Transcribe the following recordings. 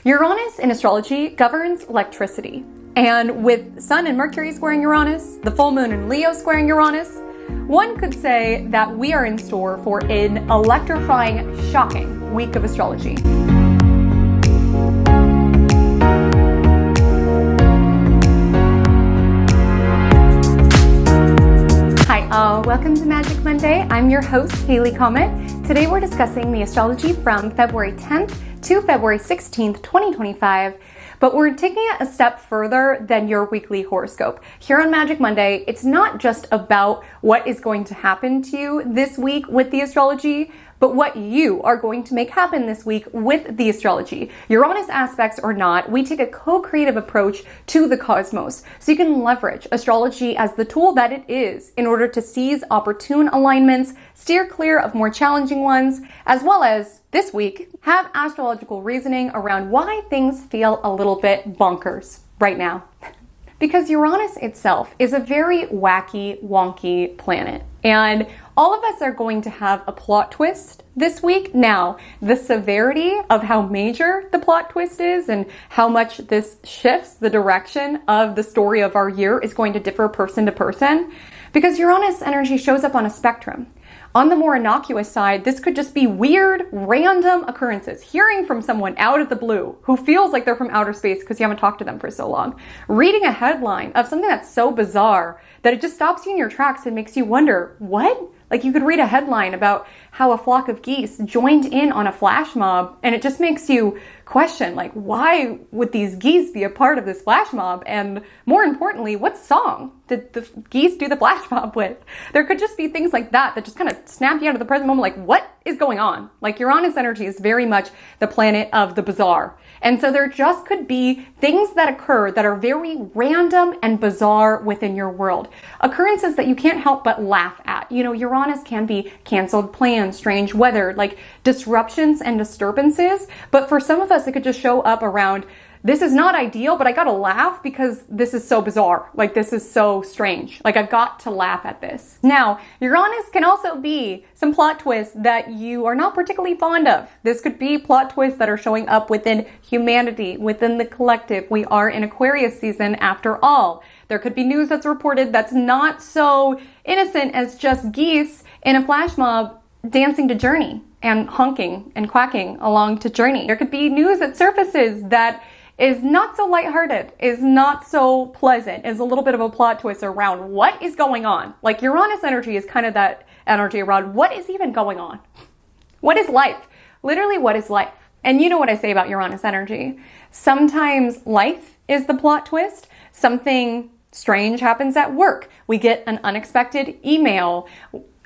Uranus in astrology governs electricity. And with Sun and Mercury squaring Uranus, the full moon in Leo squaring Uranus, one could say that we are in store for an electrifying, shocking week of astrology. Hi, welcome to Magic Monday. I'm your host, Haley Comet. Today we're discussing the astrology from February 10th to February 16th, 2025. But we're taking it a step further than your weekly horoscope. Here on Magic Monday, it's not just about what is going to happen to you this week with the astrology, but what you are going to make happen this week with the astrology. Uranus aspects or not, we take a co-creative approach to the cosmos. So you can leverage astrology as the tool that it is in order to seize opportune alignments, steer clear of more challenging ones, as well as this week, have astrological reasoning around why things feel a little bit bonkers right now. Because Uranus itself is a very wacky, wonky planet. And all of us are going to have a plot twist this week. Now, the severity of how major the plot twist is and how much this shifts the direction of the story of our year is going to differ person to person. Because Uranus energy shows up on a spectrum. On the more innocuous side, this could just be weird, random occurrences. Hearing from someone out of the blue who feels like they're from outer space because you haven't talked to them for so long. Reading a headline of something that's so bizarre that it just stops you in your tracks and makes you wonder, what? Like you could read a headline about how a flock of geese joined in on a flash mob, and it just makes you question, like, why would these geese be a part of this flash mob? And more importantly, what song did the geese do the flash mob with? There could just be things like that that just kind of snap you out of the present moment, like, what is going on? Like, Uranus energy is very much the planet of the bizarre. And so there just could be things that occur that are very random and bizarre within your world. Occurrences that you can't help but laugh at. You know, Uranus can be canceled plans, strange weather, like disruptions and disturbances. But for some of us, it could just show up around, this is not ideal, but I gotta laugh because this is so bizarre. Like, this is so strange. Like, I've got to laugh at this. Now, Uranus can also be some plot twists that you are not particularly fond of. This could be plot twists that are showing up within humanity, within the collective. We are in Aquarius season after all. There could be news that's reported that's not so innocent as just geese in a flash mob dancing to Journey and honking and quacking along to Journey. There could be news that surfaces that is not so lighthearted, is not so pleasant, is a little bit of a plot twist around what is going on. Like, Uranus energy is kind of that energy around what is even going on. What is life? Literally, what is life? And you know what I say about Uranus energy. Sometimes life is the plot twist. Something strange happens at work. We get an unexpected email.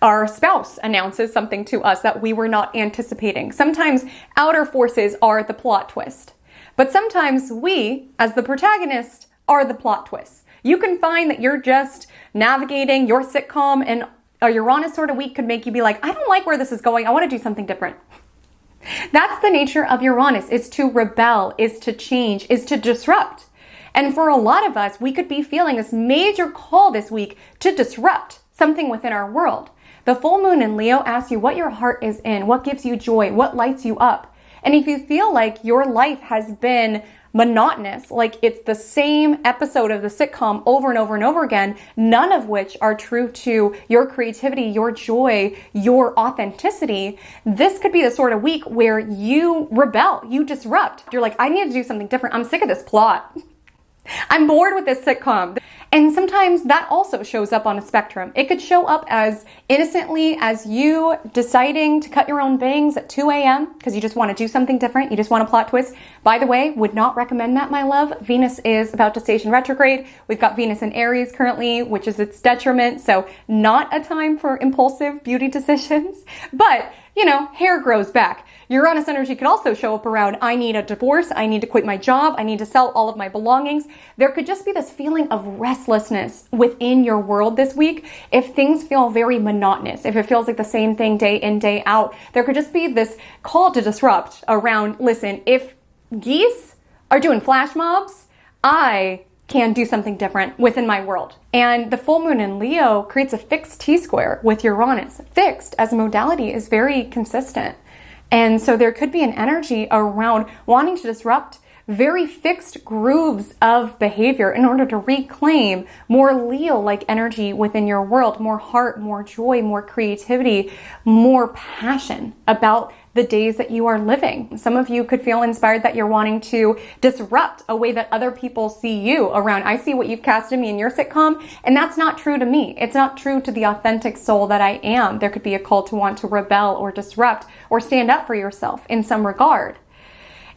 Our spouse announces something to us that we were not anticipating. Sometimes outer forces are the plot twist. But sometimes we, as the protagonist, are the plot twists. You can find that you're just navigating your sitcom, and a Uranus sort of week could make you be like, I don't like where this is going. I want to do something different. That's the nature of Uranus, is to rebel, is to change, is to disrupt. And for a lot of us, we could be feeling this major call this week to disrupt something within our world. The full moon in Leo asks you what your heart is in, what gives you joy, what lights you up. And if you feel like your life has been monotonous, like it's the same episode of the sitcom over and over and over again, none of which are true to your creativity, your joy, your authenticity, this could be the sort of week where you rebel, you disrupt. You're like, I need to do something different. I'm sick of this plot. I'm bored with this sitcom. And sometimes that also shows up on a spectrum. It could show up as innocently as you deciding to cut your own bangs at 2 a.m. because you just want to do something different. You just want a plot twist. By the way, would not recommend that, my love. Venus is about to station retrograde. We've got Venus in Aries currently, which is its detriment. So not a time for impulsive beauty decisions. But, you know, hair grows back. Uranus energy could also show up around, I need a divorce, I need to quit my job, I need to sell all of my belongings. There could just be this feeling of restlessness within your world this week. If things feel very monotonous, if it feels like the same thing day in, day out, there could just be this call to disrupt around, listen, if geese are doing flash mobs, I can do something different within my world. And the full moon in Leo creates a fixed T-square with Uranus. Fixed as a modality is very consistent. And so there could be an energy around wanting to disrupt, very fixed grooves of behavior in order to reclaim more Leo-like energy within your world, more heart, more joy, more creativity, more passion about the days that you are living. Some of you could feel inspired that you're wanting to disrupt a way that other people see you around. I see what you've casted me in your sitcom, and that's not true to me. It's not true to the authentic soul that I am. There could be a call to want to rebel or disrupt or stand up for yourself in some regard.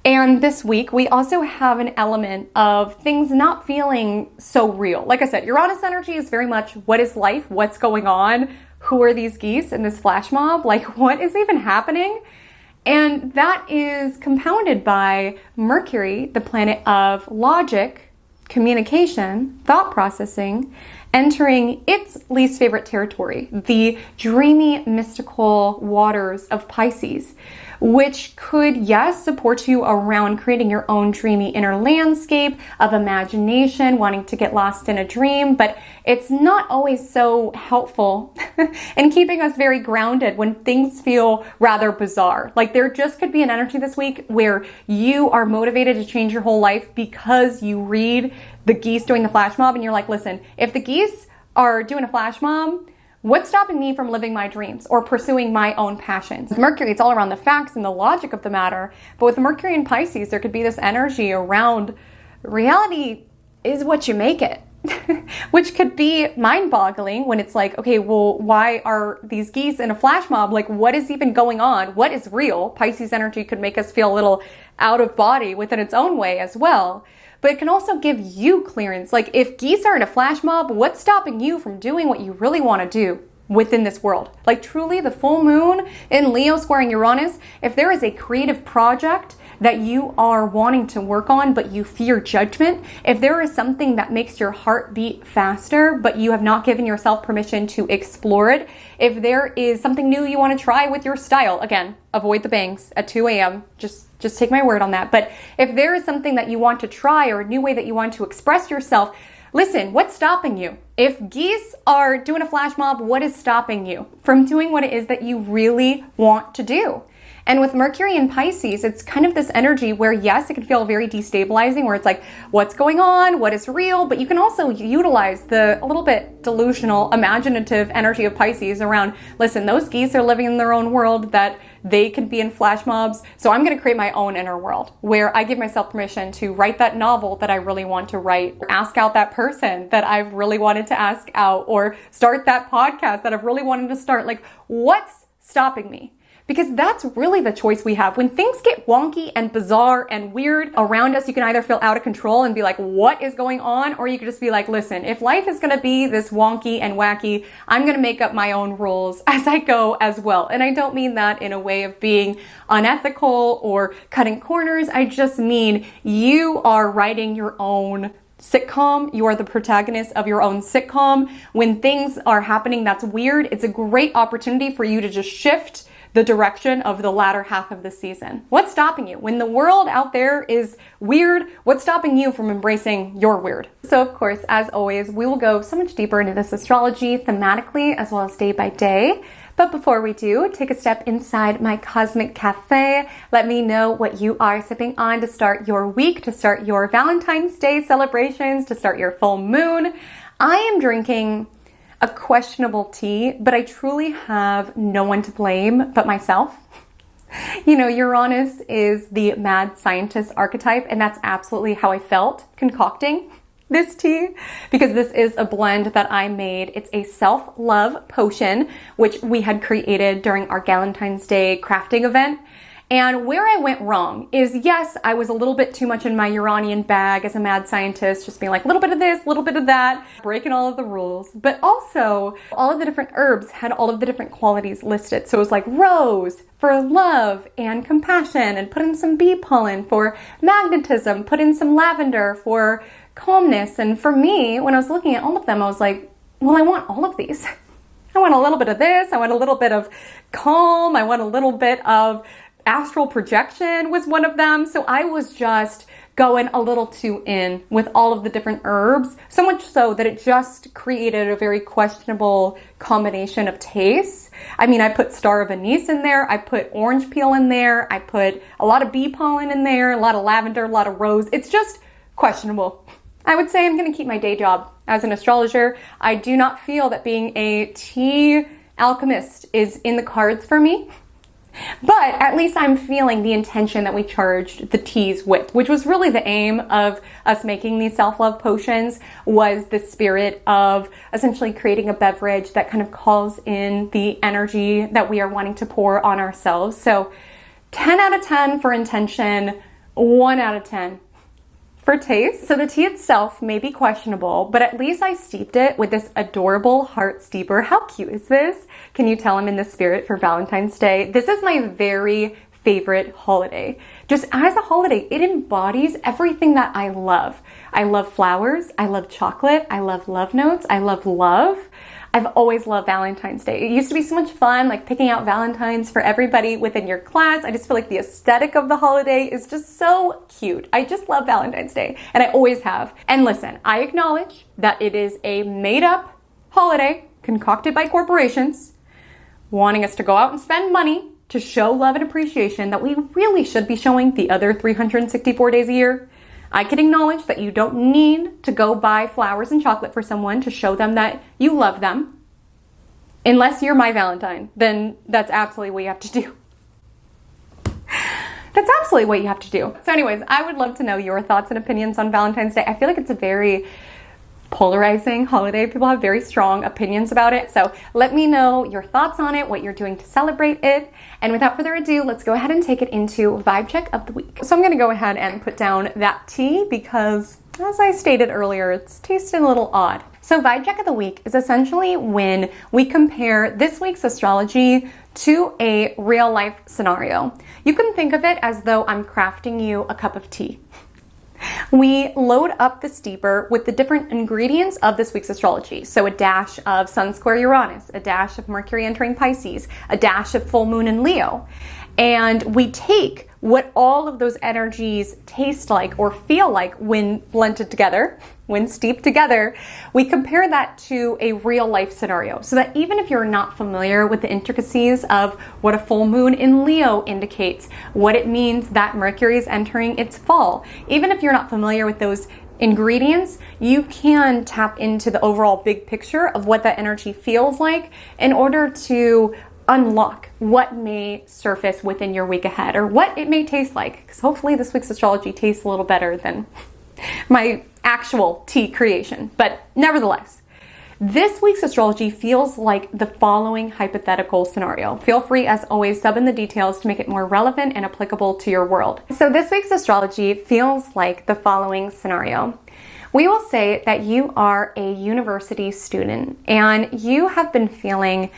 And this week, we also have an element of things not feeling so real. Like I said, Uranus energy is very much what is life? What's going on? Who are these geese in this flash mob? Like, what is even happening? And that is compounded by Mercury, the planet of logic, communication, thought processing, entering its least favorite territory, the dreamy, mystical waters of Pisces, which could, yes, support you around creating your own dreamy inner landscape of imagination, wanting to get lost in a dream, but it's not always so helpful in keeping us very grounded when things feel rather bizarre. Like there just could be an energy this week where you are motivated to change your whole life because you read the geese doing the flash mob and you're like, listen, if the geese are doing a flash mob, what's stopping me from living my dreams or pursuing my own passions? With Mercury, it's all around the facts and the logic of the matter. But with Mercury and Pisces, there could be this energy around reality is what you make it, which could be mind-boggling when it's like, okay, well, why are these geese in a flash mob? Like, what is even going on? What is real? Pisces energy could make us feel a little out of body within its own way as well. But it can also give you clearance. Like if geese are in a flash mob, what's stopping you from doing what you really want to do within this world? Like truly the full moon in Leo squaring Uranus, if there is a creative project that you are wanting to work on, but you fear judgment, if there is something that makes your heart beat faster, but you have not given yourself permission to explore it, if there is something new you want to try with your style, again, avoid the bangs at 2 a.m., just take my word on that. But if there is something that you want to try or a new way that you want to express yourself, listen, what's stopping you? If geese are doing a flash mob, what is stopping you from doing what it is that you really want to do? And with Mercury in Pisces, it's kind of this energy where, yes, it can feel very destabilizing, where it's like, what's going on? What is real? But you can also utilize the a little bit delusional, imaginative energy of Pisces around, listen, those geese are living in their own world that they can be in flash mobs. So I'm going to create my own inner world where I give myself permission to write that novel that I really want to write, or ask out that person that I've really wanted to ask out, or start that podcast that I've really wanted to start. Like, what's stopping me? Because that's really the choice we have. When things get wonky and bizarre and weird around us, you can either feel out of control and be like, what is going on? Or you could just be like, listen, if life is going to be this wonky and wacky, I'm going to make up my own rules as I go as well. And I don't mean that in a way of being unethical or cutting corners. I just mean you are writing your own sitcom. You are the protagonist of your own sitcom. When things are happening that's weird, it's a great opportunity for you to just shift the direction of the latter half of the season. What's stopping you? When the world out there is weird, what's stopping you from embracing your weird? So of course, as always, we will go so much deeper into this astrology thematically as well as day by day. But before we do, take a step inside my cosmic cafe. Let me know what you are sipping on to start your week, to start your Valentine's Day celebrations, to start your full moon. I am drinking a questionable tea, but I truly have no one to blame but myself. You know, Uranus is the mad scientist archetype, and that's absolutely how I felt concocting this tea, because this is a blend that I made. It's a self-love potion, which we had created during our Valentine's Day crafting event. And where I went wrong is, yes, I was a little bit too much in my Uranian bag as a mad scientist, just being like a little bit of this, a little bit of that, breaking all of the rules. But also, all of the different herbs had all of the different qualities listed. So it was like rose for love and compassion, and put in some bee pollen for magnetism, put in some lavender for calmness. And for me, when I was looking at all of them, I was like, well, I want all of these. I want a little bit of this. I want a little bit of calm. I want a little bit of astral projection was one of them. So I was just going a little too in with all of the different herbs, so much so that it just created a very questionable combination of tastes. I mean, I put star of anise in there, I put orange peel in there, I put a lot of bee pollen in there, a lot of lavender, a lot of rose. It's just questionable. I would say I'm going to keep my day job as an astrologer. I do not feel that being a tea alchemist is in the cards for me. But at least I'm feeling the intention that we charged the teas with, which was really the aim of us making these self-love potions, was the spirit of essentially creating a beverage that kind of calls in the energy that we are wanting to pour on ourselves. So 10 out of 10 for intention, 1 out of 10 for taste. So the tea itself may be questionable, but at least I steeped it with this adorable heart steeper. How cute is this? Can you tell I'm in the spirit for Valentine's Day? This is my very favorite holiday. Just as a holiday, it embodies everything that I love. I love flowers, I love chocolate, I love love notes, I love love. I've always loved Valentine's Day. It used to be so much fun, like picking out Valentines for everybody within your class. I just feel like the aesthetic of the holiday is just so cute. I just love Valentine's Day, and I always have. And listen, I acknowledge that it is a made-up holiday concocted by corporations wanting us to go out and spend money to show love and appreciation that we really should be showing the other 364 days a year. I can acknowledge that you don't need to go buy flowers and chocolate for someone to show them that you love them. Unless you're my Valentine, then that's absolutely what you have to do. That's absolutely what you have to do. So anyways, I would love to know your thoughts and opinions on Valentine's Day. I feel like it's a very polarizing holiday. People have very strong opinions about it. So let me know your thoughts on it, what you're doing to celebrate it. And without further ado, let's go ahead and take it into vibe check of the week. So I'm going to go ahead and put down that tea because, as I stated earlier, it's tasted a little odd. So vibe check of the week is essentially when we compare this week's astrology to a real life scenario. You can think of it as though I'm crafting you a cup of tea. We load up the steeper with the different ingredients of this week's astrology. So a dash of Sun square Uranus, a dash of Mercury entering Pisces, a dash of full moon in Leo. And we take what all of those energies taste like or feel like when blended together, when steeped together. We compare that to a real life scenario so that even if you're not familiar with the intricacies of what a full moon in Leo indicates, what it means that Mercury is entering its fall, even if you're not familiar with those ingredients, you can tap into the overall big picture of what that energy feels like in order to unlock what may surface within your week ahead or what it may taste like. Because hopefully this week's astrology tastes a little better than my actual tea creation. But nevertheless, this week's astrology feels like the following hypothetical scenario. Feel free, as always, sub in the details to make it more relevant and applicable to your world. So this week's astrology feels like the following scenario. We will say that you are a university student and you have been feeling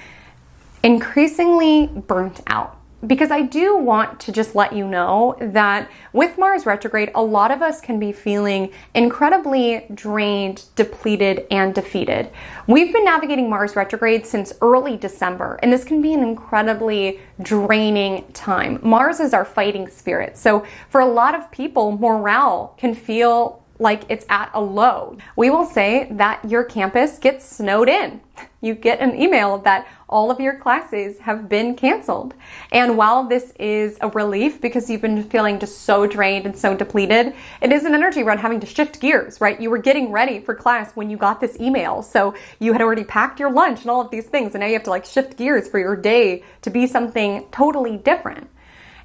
increasingly burnt out. Because I do want to just let you know that with Mars retrograde, a lot of us can be feeling incredibly drained, depleted, and defeated. We've been navigating Mars retrograde since early December, and this can be an incredibly draining time. Mars is our fighting spirit. So for a lot of people, morale can feel like it's at a low. We will say that your campus gets snowed in. You get an email that all of your classes have been canceled. And while this is a relief because you've been feeling just so drained and so depleted, it is an energy around having to shift gears, right? You were getting ready for class when you got this email. So you had already packed your lunch and all of these things. And now you have to shift gears for your day to be something totally different.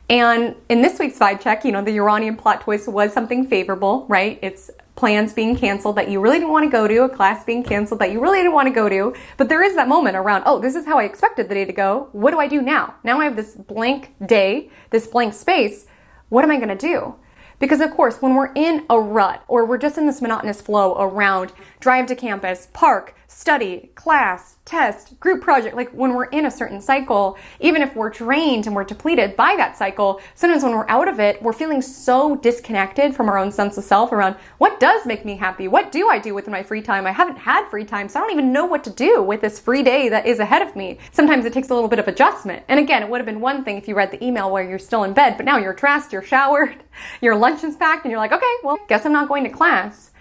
And in this week's vibe check, the Uranian plot twist was something favorable, right? It's plans being canceled that you really didn't want to go to, a class being canceled that you really didn't want to go to. But there is that moment around, oh, this is how I expected the day to go. What do I do now? Now I have this blank day, this blank space. What am I going to do? Because of course, when we're in a rut or we're just in this monotonous flow around drive to campus, park, study, class, test, group project, when we're in a certain cycle, even if we're drained and we're depleted by that cycle, sometimes when we're out of it, we're feeling so disconnected from our own sense of self around what does make me happy? What do I do with my free time? I haven't had free time, so I don't even know what to do with this free day that is ahead of me. Sometimes it takes a little bit of adjustment. And again, it would have been one thing if you read the email where you're still in bed, but now you're dressed, you're showered, your lunch lunch is packed and you're like, okay, well, guess I'm not going to class.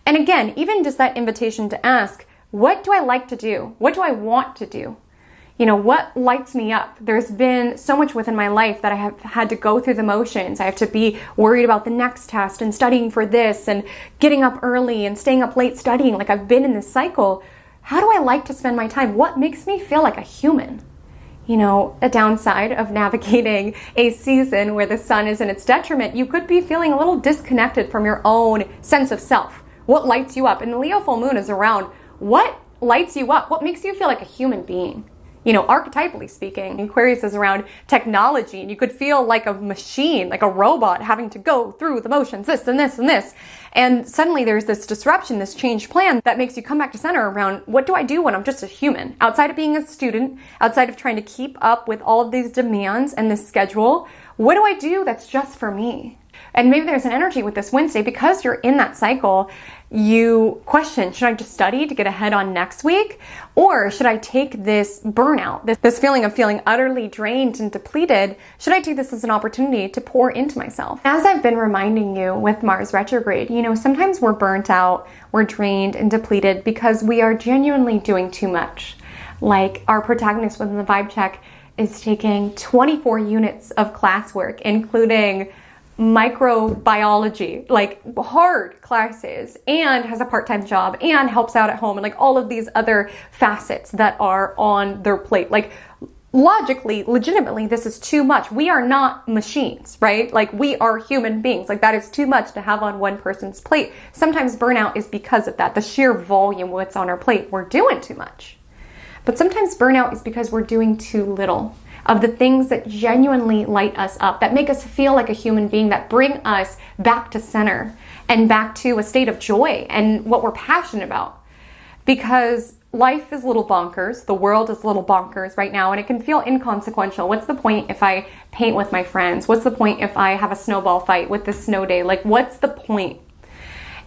And again, even just that invitation to ask, what do I like to do? What do I want to do? You know, what lights me up? There's been so much within my life that I have had to go through the motions. I have to be worried about the next test and studying for this and getting up early and staying up late studying. Like, I've been in this cycle. How do I like to spend my time? What makes me feel like a human? You know, a downside of navigating a season where the sun is in its detriment, you could be feeling a little disconnected from your own sense of self. What lights you up? And the Leo full moon is around what lights you up? What makes you feel like a human being? You know, archetypally speaking, Aquarius is around technology, and you could feel like a machine, like a robot having to go through the motions, this and this and this. And suddenly there's this disruption, this changed plan that makes you come back to center around, what do I do when I'm just a human? Outside of being a student, outside of trying to keep up with all of these demands and this schedule, what do I do that's just for me? And maybe there's an energy with this Wednesday, because you're in that cycle, you question, should I just study to get ahead on next week? Or should I take this burnout, this feeling of feeling utterly drained and depleted, should I take this as an opportunity to pour into myself? As I've been reminding you with Mars retrograde, you know, sometimes we're burnt out, we're drained and depleted because we are genuinely doing too much. Like our protagonist within the vibe check is taking 24 units of classwork, including microbiology, like hard classes, and has a part-time job and helps out at home, and like all of these other facets that are on their plate. Like logically, legitimately, this is too much. We are not machines, right? Like we are human beings. Like that is too much to have on one person's plate. Sometimes burnout is because of that, the sheer volume of what's on our plate. We're doing too much. But sometimes burnout is because we're doing too little of the things that genuinely light us up, that make us feel like a human being, that bring us back to center and back to a state of joy and what we're passionate about. Because life is a little bonkers, the world is a little bonkers right now, and it can feel inconsequential. What's the point if I paint with my friends? What's the point if I have a snowball fight with this snow day? Like, what's the point?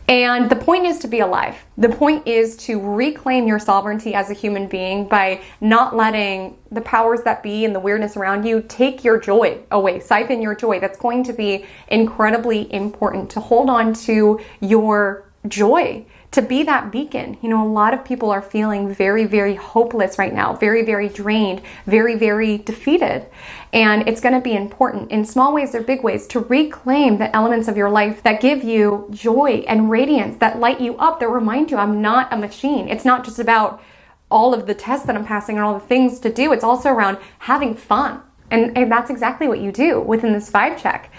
And the point is to be alive. The point is to reclaim your sovereignty as a human being by not letting the powers that be and the weirdness around you take your joy away, siphon your joy. That's going to be incredibly important, to hold on to your joy, to be that beacon. You know, a lot of people are feeling very, very hopeless right now, very, very drained, very, very defeated. And it's going to be important in small ways or big ways to reclaim the elements of your life that give you joy and radiance, that light you up, that remind you, I'm not a machine. It's not just about all of the tests that I'm passing and all the things to do. It's also around having fun. And that's exactly what you do within this vibe check.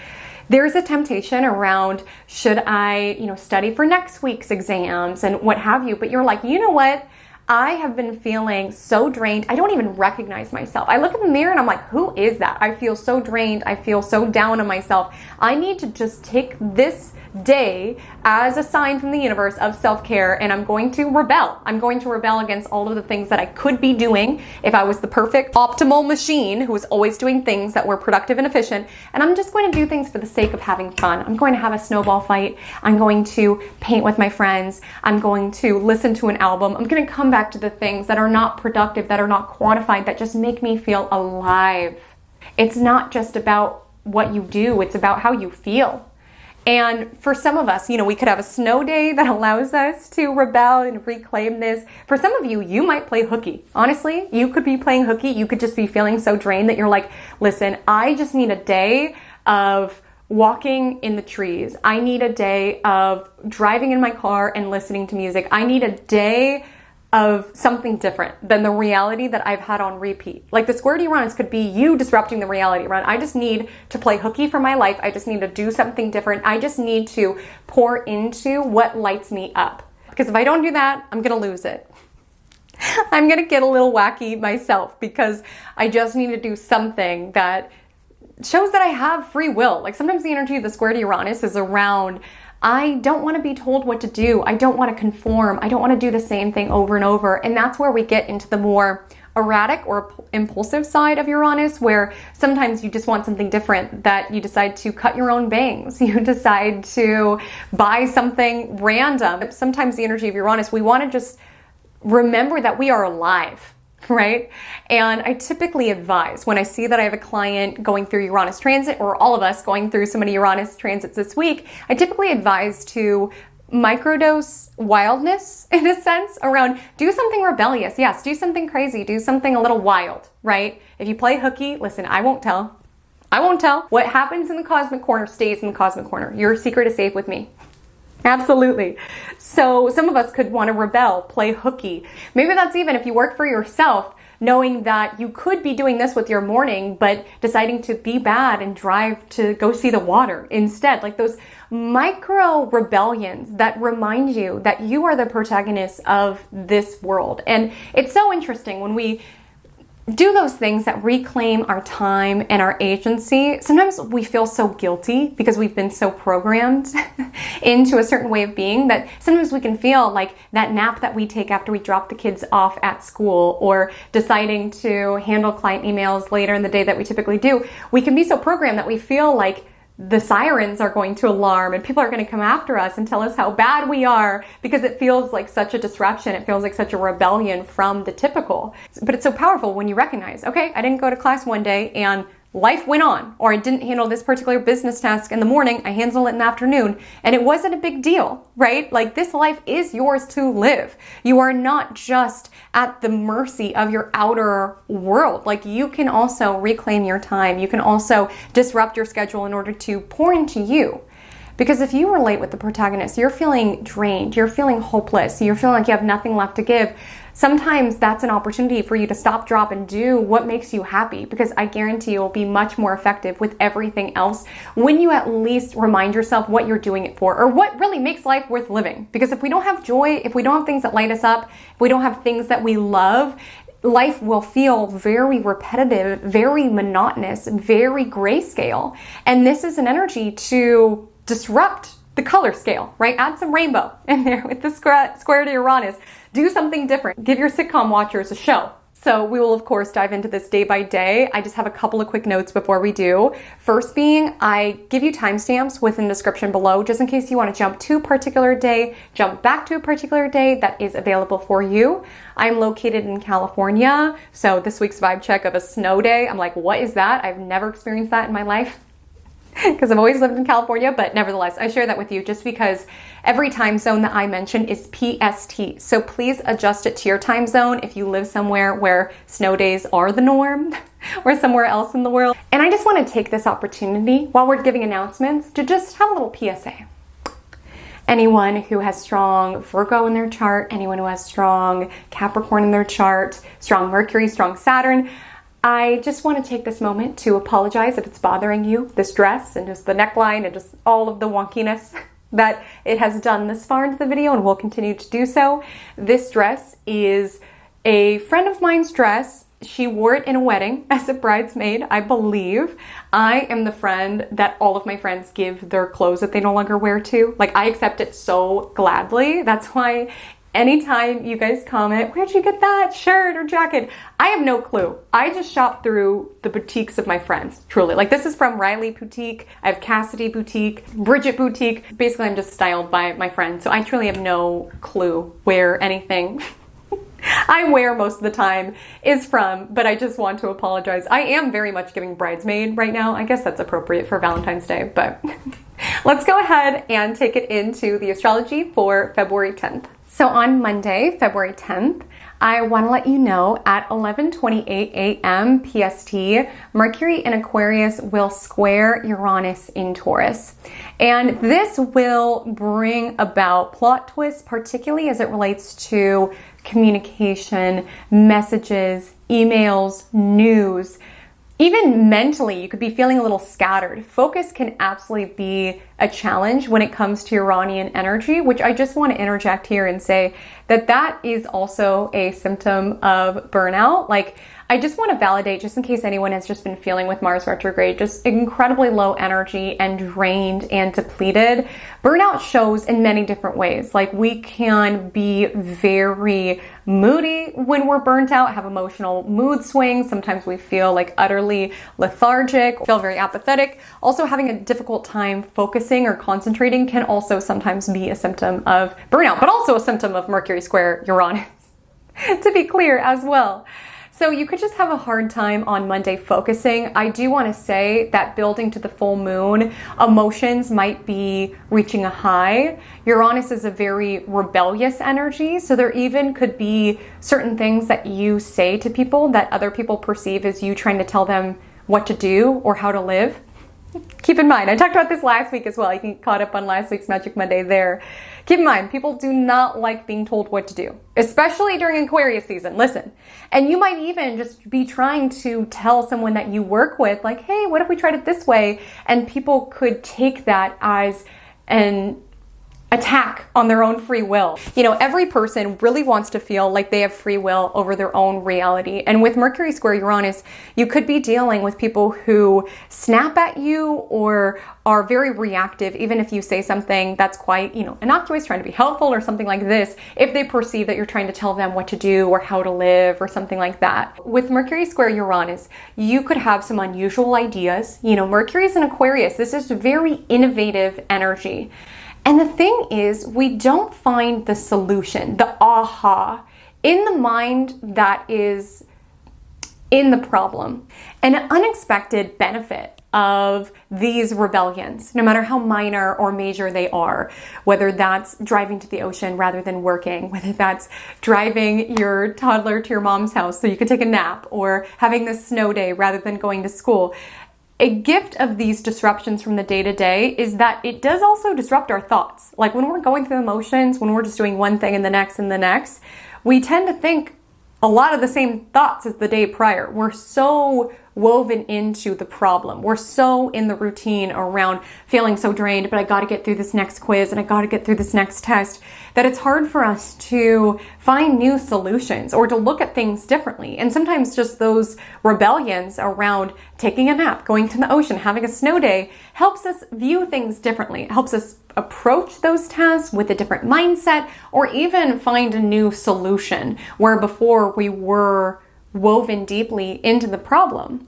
There's a temptation around, should I, study for next week's exams and what have you, but you're like, you know what? I have been feeling so drained. I don't even recognize myself. I look in the mirror and I'm like, who is that? I feel so drained. I feel so down on myself. I need to just take this day as a sign from the universe of self-care, and I'm going to rebel. I'm going to rebel against all of the things that I could be doing if I was the perfect optimal machine who was always doing things that were productive and efficient, and I'm just going to do things for the sake of having fun. I'm going to have a snowball fight. I'm going to paint with my friends. I'm going to listen to an album. I'm going to come back to the things that are not productive, that are not quantified, that just make me feel alive. It's not just about what you do, it's about how you feel. And for some of us, we could have a snow day that allows us to rebel and reclaim this. For some of you, you might play hooky. Honestly, you could be playing hooky. You could just be feeling so drained that you're like, listen, I just need a day of walking in the trees. I need a day of driving in my car and listening to music. I need a day of something different than the reality that I've had on repeat. Like the square Uranus could be you disrupting the reality around, I just need to play hooky for my life. I just need to do something different. I just need to pour into what lights me up. Because if I don't do that, I'm going to lose it. I'm going to get a little wacky myself because I just need to do something that shows that I have free will. Like sometimes the energy of the square Uranus is around, I don't want to be told what to do. I don't want to conform. I don't want to do the same thing over and over. And that's where we get into the more erratic or impulsive side of Uranus, where sometimes you just want something different, that you decide to cut your own bangs. You decide to buy something random. Sometimes the energy of Uranus, we want to just remember that we are alive. right? And I typically advise when I see that I have a client going through Uranus transit, or all of us going through so many Uranus transits this week, I typically advise to microdose wildness in a sense around do something rebellious. Yes, do something crazy, do something a little wild, right? If you play hooky, listen, I won't tell. I won't tell. What happens in the cosmic corner stays in the cosmic corner. Your secret is safe with me. Absolutely. So some of us could want to rebel, play hooky. Maybe that's even if you work for yourself, knowing that you could be doing this with your morning, but deciding to be bad and drive to go see the water instead. Like those micro rebellions that remind you that you are the protagonist of this world. And it's so interesting when we do those things that reclaim our time and our agency. Sometimes we feel so guilty because we've been so programmed into a certain way of being that sometimes we can feel like that nap that we take after we drop the kids off at school, or deciding to handle client emails later in the day that we typically do. We can be so programmed that we feel like the sirens are going to alarm and people are going to come after us and tell us how bad we are, because it feels like such a disruption. It feels like such a rebellion from the typical. But it's so powerful when you recognize, okay, I didn't go to class one day and life went on, or I didn't handle this particular business task in the morning, I handled it in the afternoon, and it wasn't a big deal, right? Like this life is yours to live. You are not just at the mercy of your outer world. Like you can also reclaim your time. You can also disrupt your schedule in order to pour into you. Because if you relate with the protagonist, you're feeling drained, you're feeling hopeless, you're feeling like you have nothing left to give. Sometimes that's an opportunity for you to stop, drop, and do what makes you happy, because I guarantee you'll be much more effective with everything else when you at least remind yourself what you're doing it for, or what really makes life worth living. Because if we don't have joy, if we don't have things that light us up, if we don't have things that we love, life will feel very repetitive, very monotonous, very grayscale. And this is an energy to disrupt the color scale, right? Add some rainbow in there with the square to Uranus. Do something different. Give your sitcom watchers a show. So we will, of course, dive into this day by day. I just have a couple of quick notes before we do. First being, I give you timestamps within the description below, just in case you want to jump to a particular day, jump back to a particular day that is available for you. I'm located in California, so this week's vibe check of a snow day, I'm like, what is that? I've never experienced that in my life, because I've always lived in California, but nevertheless, I share that with you just because every time zone that I mention is PST. So please adjust it to your time zone if you live somewhere where snow days are the norm or somewhere else in the world. And I just want to take this opportunity while we're giving announcements to just have a little PSA. Anyone who has strong Virgo in their chart, anyone who has strong Capricorn in their chart, strong Mercury, strong Saturn, I just want to take this moment to apologize if it's bothering you, this dress and just the neckline and just all of the wonkiness that it has done this far into the video and will continue to do so. This dress is a friend of mine's dress. She wore it in a wedding as a bridesmaid, I believe. I am the friend that all of my friends give their clothes that they no longer wear to. Like, I accept it so gladly. That's why anytime you guys comment, where'd you get that shirt or jacket? I have no clue. I just shop through the boutiques of my friends, truly. Like, this is from Riley Boutique. I have Cassidy Boutique, Bridget Boutique. Basically, I'm just styled by my friends. So I truly have no clue where anything I wear most of the time is from, but I just want to apologize. I am very much giving bridesmaid right now. I guess that's appropriate for Valentine's Day, but let's go ahead and take it into the astrology for February 10th. So on Monday, February 10th, I want to let you know at 11:28 a.m. PST, Mercury in Aquarius will square Uranus in Taurus. And this will bring about plot twists, particularly as it relates to communication, messages, emails, news. Even mentally, you could be feeling a little scattered. Focus can absolutely be a challenge when it comes to Uranian energy, which I just want to interject here and say that that is also a symptom of burnout. Like, I just want to validate, just in case anyone has just been feeling with Mars retrograde, just incredibly low energy and drained and depleted. Burnout shows in many different ways. Like, we can be very moody when we're burnt out, have emotional mood swings. Sometimes we feel like utterly lethargic, feel very apathetic. Also, having a difficult time focusing or concentrating can also sometimes be a symptom of burnout, but also a symptom of Mercury square Uranus. to be clear as well. So you could just have a hard time on Monday focusing. I do want to say that building to the full moon, emotions might be reaching a high. Uranus is a very rebellious energy, so there even could be certain things that you say to people that other people perceive as you trying to tell them what to do or how to live. Keep in mind, I talked about this last week as well. You can get caught up on last week's Magic Monday there. Keep in mind, people do not like being told what to do, especially during Aquarius season. Listen, and you might even just be trying to tell someone that you work with, like, hey, what if we tried it this way? And people could take that as an attack on their own free will. You know, every person really wants to feel like they have free will over their own reality. And with Mercury square Uranus, you could be dealing with people who snap at you or are very reactive, even if you say something that's quite, innocuous, trying to be helpful or something like this, if they perceive that you're trying to tell them what to do or how to live or something like that. With Mercury square Uranus, you could have some unusual ideas. Mercury is in Aquarius. This is very innovative energy. And the thing is, we don't find the solution, the aha, in the mind that is in the problem. An unexpected benefit of these rebellions, no matter how minor or major they are, whether that's driving to the ocean rather than working, whether that's driving your toddler to your mom's house so you can take a nap, or having this snow day rather than going to school. A gift of these disruptions from the day-to-day is that it does also disrupt our thoughts. Like when we're going through the motions, when we're just doing one thing and the next, we tend to think a lot of the same thoughts as the day prior. We're so woven into the problem. We're so in the routine around feeling so drained, but I got to get through this next quiz and I got to get through this next test, that it's hard for us to find new solutions or to look at things differently. And sometimes just those rebellions around taking a nap, going to the ocean, having a snow day helps us view things differently. It helps us approach those tasks with a different mindset, or even find a new solution where before we were woven deeply into the problem.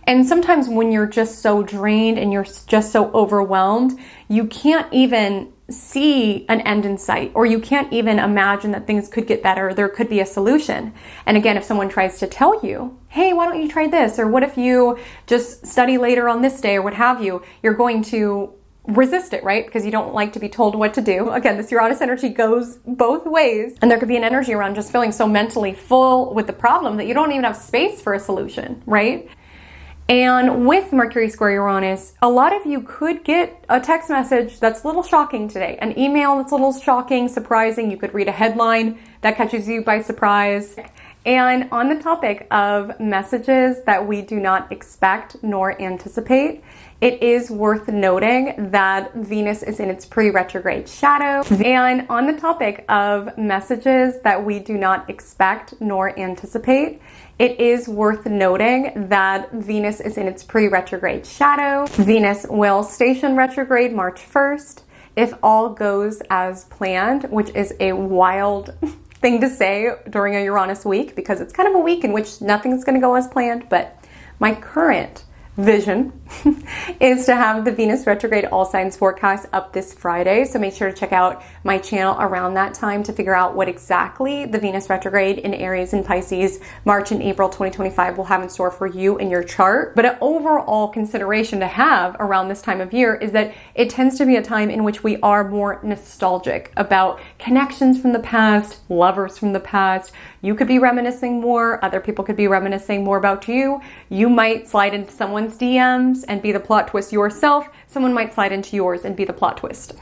And sometimes when you're just so drained and you're just so overwhelmed, you can't even see an end in sight, or you can't even imagine that things could get better. There could be a solution. And again, if someone tries to tell you, hey, why don't you try this? Or what if you just study later on this day, or what have you, you're going to resist it, right? Because you don't like to be told what to do. Again, this Uranus energy goes both ways. And there could be an energy around just feeling so mentally full with the problem that you don't even have space for a solution, right? And with Mercury square Uranus, a lot of you could get a text message that's a little shocking today, an email that's a little shocking, surprising. You could read a headline that catches you by surprise. And on the topic of messages that we do not expect nor anticipate, it is worth noting that Venus is in its pre-retrograde shadow. And on the topic of messages that we do not expect nor anticipate, it is worth noting that Venus is in its pre-retrograde shadow. Venus will station retrograde March 1st if all goes as planned, which is a wild thing to say during a Uranus week, because it's kind of a week in which nothing's going to go as planned. But my current vision is to have the Venus retrograde all signs forecast up this Friday. So make sure to check out my channel around that time to figure out what exactly the Venus retrograde in Aries and Pisces March and April 2025 will have in store for you in your chart. But an overall consideration to have around this time of year is that it tends to be a time in which we are more nostalgic about connections from the past, lovers from the past. You could be reminiscing more, other people could be reminiscing more about you. You might slide into someone's DMs and be the plot twist yourself. Someone might slide into yours and be the plot twist.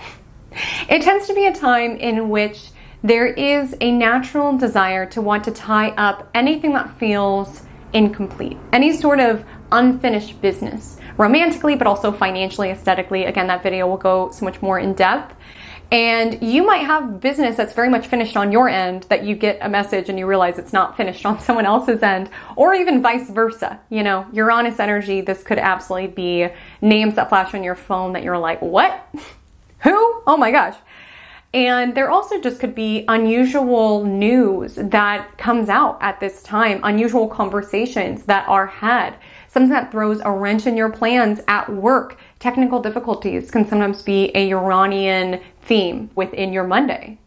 It tends to be a time in which there is a natural desire to want to tie up anything that feels incomplete, any sort of unfinished business, romantically, but also financially, aesthetically. Again, that video will go so much more in depth. And you might have business that's very much finished on your end that you get a message and you realize it's not finished on someone else's end, or even vice versa. Uranus energy, this could absolutely be names that flash on your phone that you're like, what? Who? Oh my gosh. And there also just could be unusual news that comes out at this time, unusual conversations that are had, something that throws a wrench in your plans at work. Technical difficulties can sometimes be a Uranian theme within your Monday.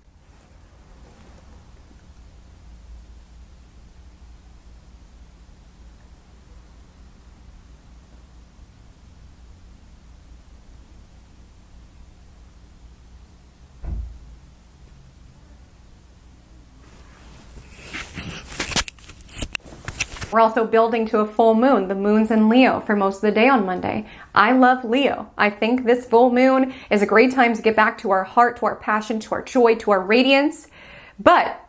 We're also building to a full moon. The moon's in Leo for most of the day on Monday. I love Leo. I think this full moon is a great time to get back to our heart, to our passion, to our joy, to our radiance. But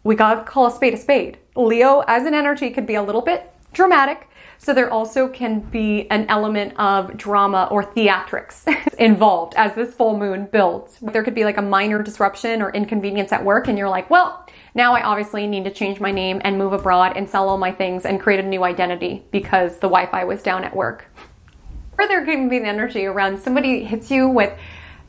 we gotta call a spade a spade. Leo as an energy could be a little bit dramatic. So there also can be an element of drama or theatrics involved as this full moon builds. There could be like a minor disruption or inconvenience at work and you're like, well, now I obviously need to change my name and move abroad and sell all my things and create a new identity because the Wi-Fi was down at work. Or there can be the energy around somebody hits you with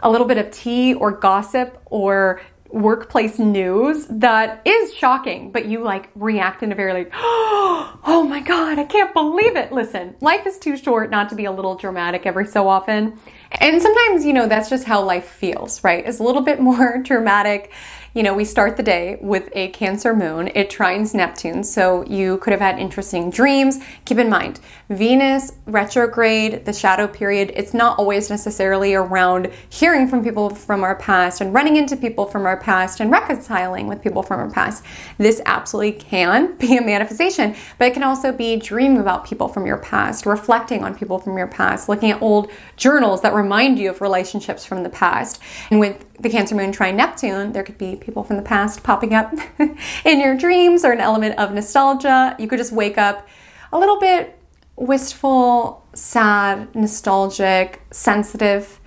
a little bit of tea or gossip or workplace news that is shocking, but you like react in a very like, oh my God, I can't believe it. Listen, life is too short not to be a little dramatic every so often. And sometimes, that's just how life feels, right? It's a little bit more dramatic. We start the day with a Cancer moon. It trines Neptune, so you could have had interesting dreams. Keep in mind, Venus retrograde, the shadow period, it's not always necessarily around hearing from people from our past and running into people from our past and reconciling with people from our past. This absolutely can be a manifestation, but it can also be dreaming about people from your past, reflecting on people from your past, looking at old journals that remind you of relationships from the past. And with the Cancer moon trine Neptune, there could be people from the past popping up in your dreams or an element of nostalgia. You could just wake up a little bit wistful, sad, nostalgic, sensitive.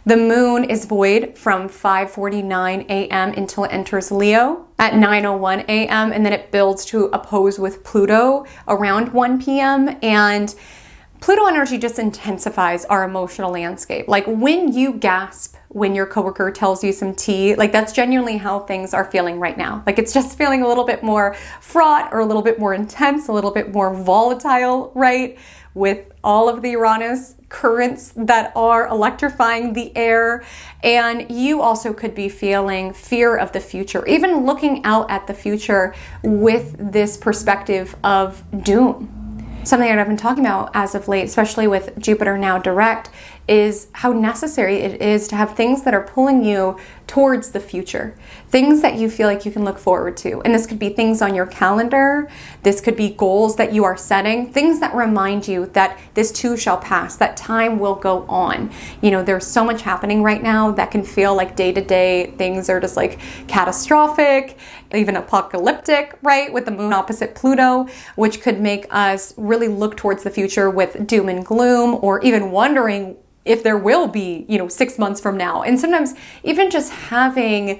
The moon is void from 5:49 a.m. until it enters Leo at 9:01 a.m. and then it builds to oppose with Pluto around 1 p.m. and Pluto energy just intensifies our emotional landscape. Like when you gasp when your coworker tells you some tea, like that's genuinely how things are feeling right now. Like it's just feeling a little bit more fraught or a little bit more intense, a little bit more volatile, right? With all of the Uranus currents that are electrifying the air. And you also could be feeling fear of the future, even looking out at the future with this perspective of doom. Something that I've been talking about as of late, especially with Jupiter now direct, is how necessary it is to have things that are pulling you towards the future. Things that you feel like you can look forward to. And this could be things on your calendar. This could be goals that you are setting. Things that remind you that this too shall pass, that time will go on. There's so much happening right now that can feel like day to day things are just like catastrophic, even apocalyptic, right? With the moon opposite Pluto, which could make us really look towards the future with doom and gloom, or even wondering if there will be, 6 months from now. And sometimes even just having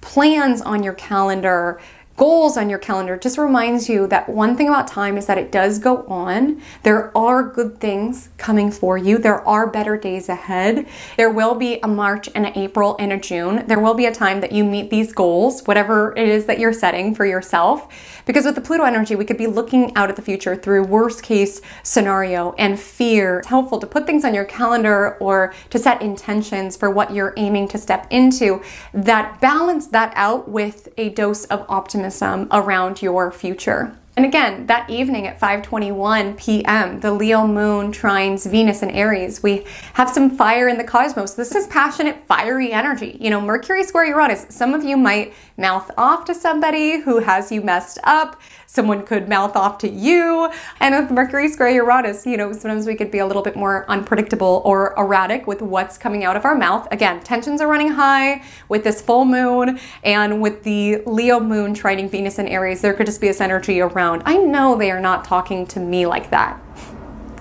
plans on your calendar, goals on your calendar, just reminds you that one thing about time is that it does go on. There are good things coming for you. There are better days ahead. There will be a March and an April and a June. There will be a time that you meet these goals, whatever it is that you're setting for yourself. Because with the Pluto energy, we could be looking out at the future through worst case scenario and fear. It's helpful to put things on your calendar or to set intentions for what you're aiming to step into that balance that out with a dose of optimism around your future. And again, that evening at 5:21 p.m., the Leo moon trines Venus in Aries. We have some fire in the cosmos. This is passionate, fiery energy. Mercury square Uranus. Some of you might mouth off to somebody who has you messed up. Someone could mouth off to you. And with Mercury square Uranus, sometimes we could be a little bit more unpredictable or erratic with what's coming out of our mouth. Again, tensions are running high with this full moon, and with the Leo moon trining Venus in Aries, there could just be this energy around, I know they are not talking to me like that.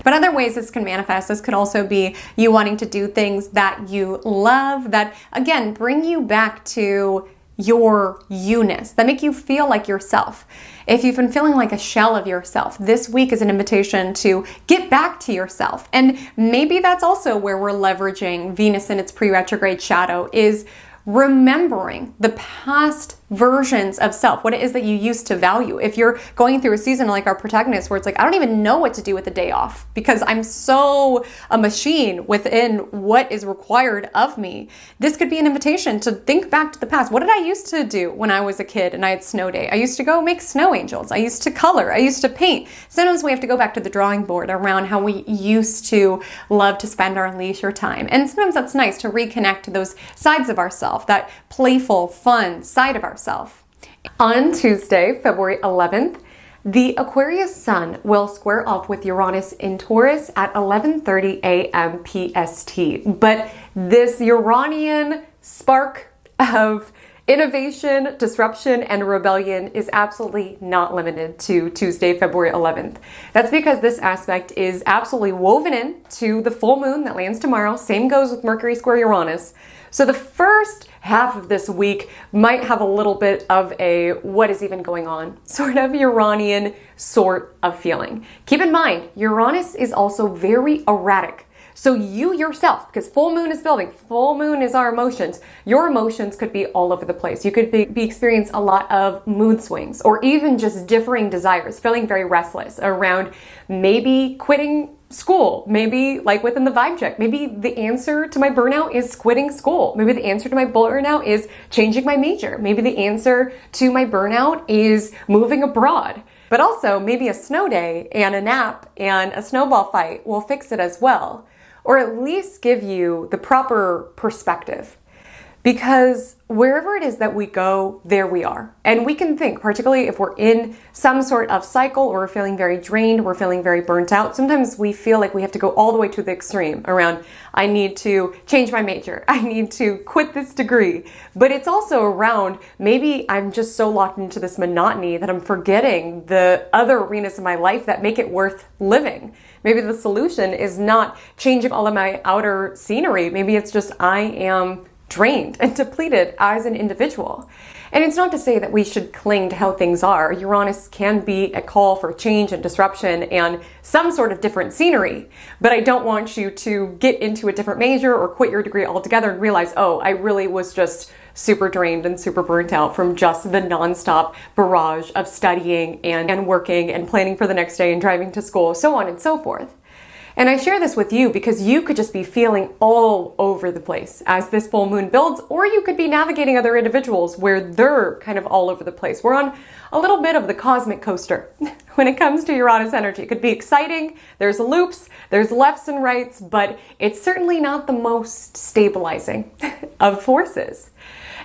But other ways this can manifest, this could also be you wanting to do things that you love, that again, bring you back to your you-ness, that make you feel like yourself. If you've been feeling like a shell of yourself, this week is an invitation to get back to yourself. And maybe that's also where we're leveraging Venus in its pre-retrograde shadow, is remembering the past versions of self, what it is that you used to value. If you're going through a season like our protagonist where it's like, I don't even know what to do with the day off because I'm so a machine within what is required of me, this could be an invitation to think back to the past. What did I used to do when I was a kid and I had snow day? I used to go make snow angels. I used to color. I used to paint. Sometimes we have to go back to the drawing board around how we used to love to spend our leisure time. And sometimes that's nice to reconnect to those sides of ourselves, that playful, fun side of ourselves. On Tuesday, February 11th, The Aquarius sun will square off with Uranus in Taurus at 11:30 a.m. PST. But this Uranian spark of innovation, disruption, and rebellion is absolutely not limited to Tuesday, February 11th. That's because this aspect is absolutely woven in to the full moon that lands tomorrow. Same goes with Mercury square Uranus. So the first half of this week might have a little bit of a what is even going on sort of Uranian sort of feeling. Keep in mind, Uranus is also very erratic. So you yourself, because full moon is building, full moon is our emotions, your emotions could be all over the place. You could be experiencing a lot of mood swings or even just differing desires, feeling very restless around maybe quitting school, maybe like within the vibe check. Maybe the answer to my burnout is quitting school. Maybe the answer to my burnout is changing my major. Maybe the answer to my burnout is moving abroad. But also maybe a snow day and a nap and a snowball fight will fix it as well. Or at least give you the proper perspective. Because wherever it is that we go, there we are. And we can think, particularly if we're in some sort of cycle or we're feeling very drained, we're feeling very burnt out. Sometimes we feel like we have to go all the way to the extreme around, I need to change my major. I need to quit this degree. But it's also around, maybe I'm just so locked into this monotony that I'm forgetting the other arenas of my life that make it worth living. Maybe the solution is not changing all of my outer scenery. Maybe it's just I am drained and depleted as an individual. And it's not to say that we should cling to how things are. Uranus can be a call for change and disruption and some sort of different scenery. But I don't want you to get into a different major or quit your degree altogether and realize, oh, I really was just super drained and super burnt out from just the nonstop barrage of studying and working and planning for the next day and driving to school, so on and so forth. And I share this with you because you could just be feeling all over the place as this full moon builds, or you could be navigating other individuals where they're kind of all over the place. We're on a little bit of the cosmic coaster when it comes to Uranus energy. It could be exciting, there's loops, there's lefts and rights, but it's certainly not the most stabilizing of forces.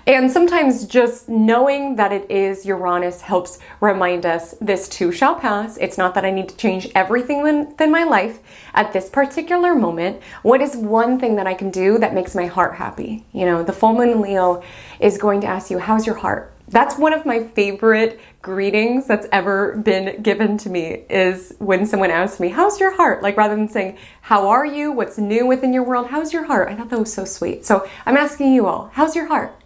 And sometimes just knowing that it is Uranus helps remind us this too shall pass. It's not that I need to change everything within my life at this particular moment. What is one thing that I can do that makes my heart happy? You know, the full moon in Leo is going to ask you, how's your heart? That's one of my favorite greetings that's ever been given to me is when someone asks me, how's your heart? Like rather than saying, how are you? What's new within your world? How's your heart? I thought that was so sweet. So I'm asking you all, how's your heart?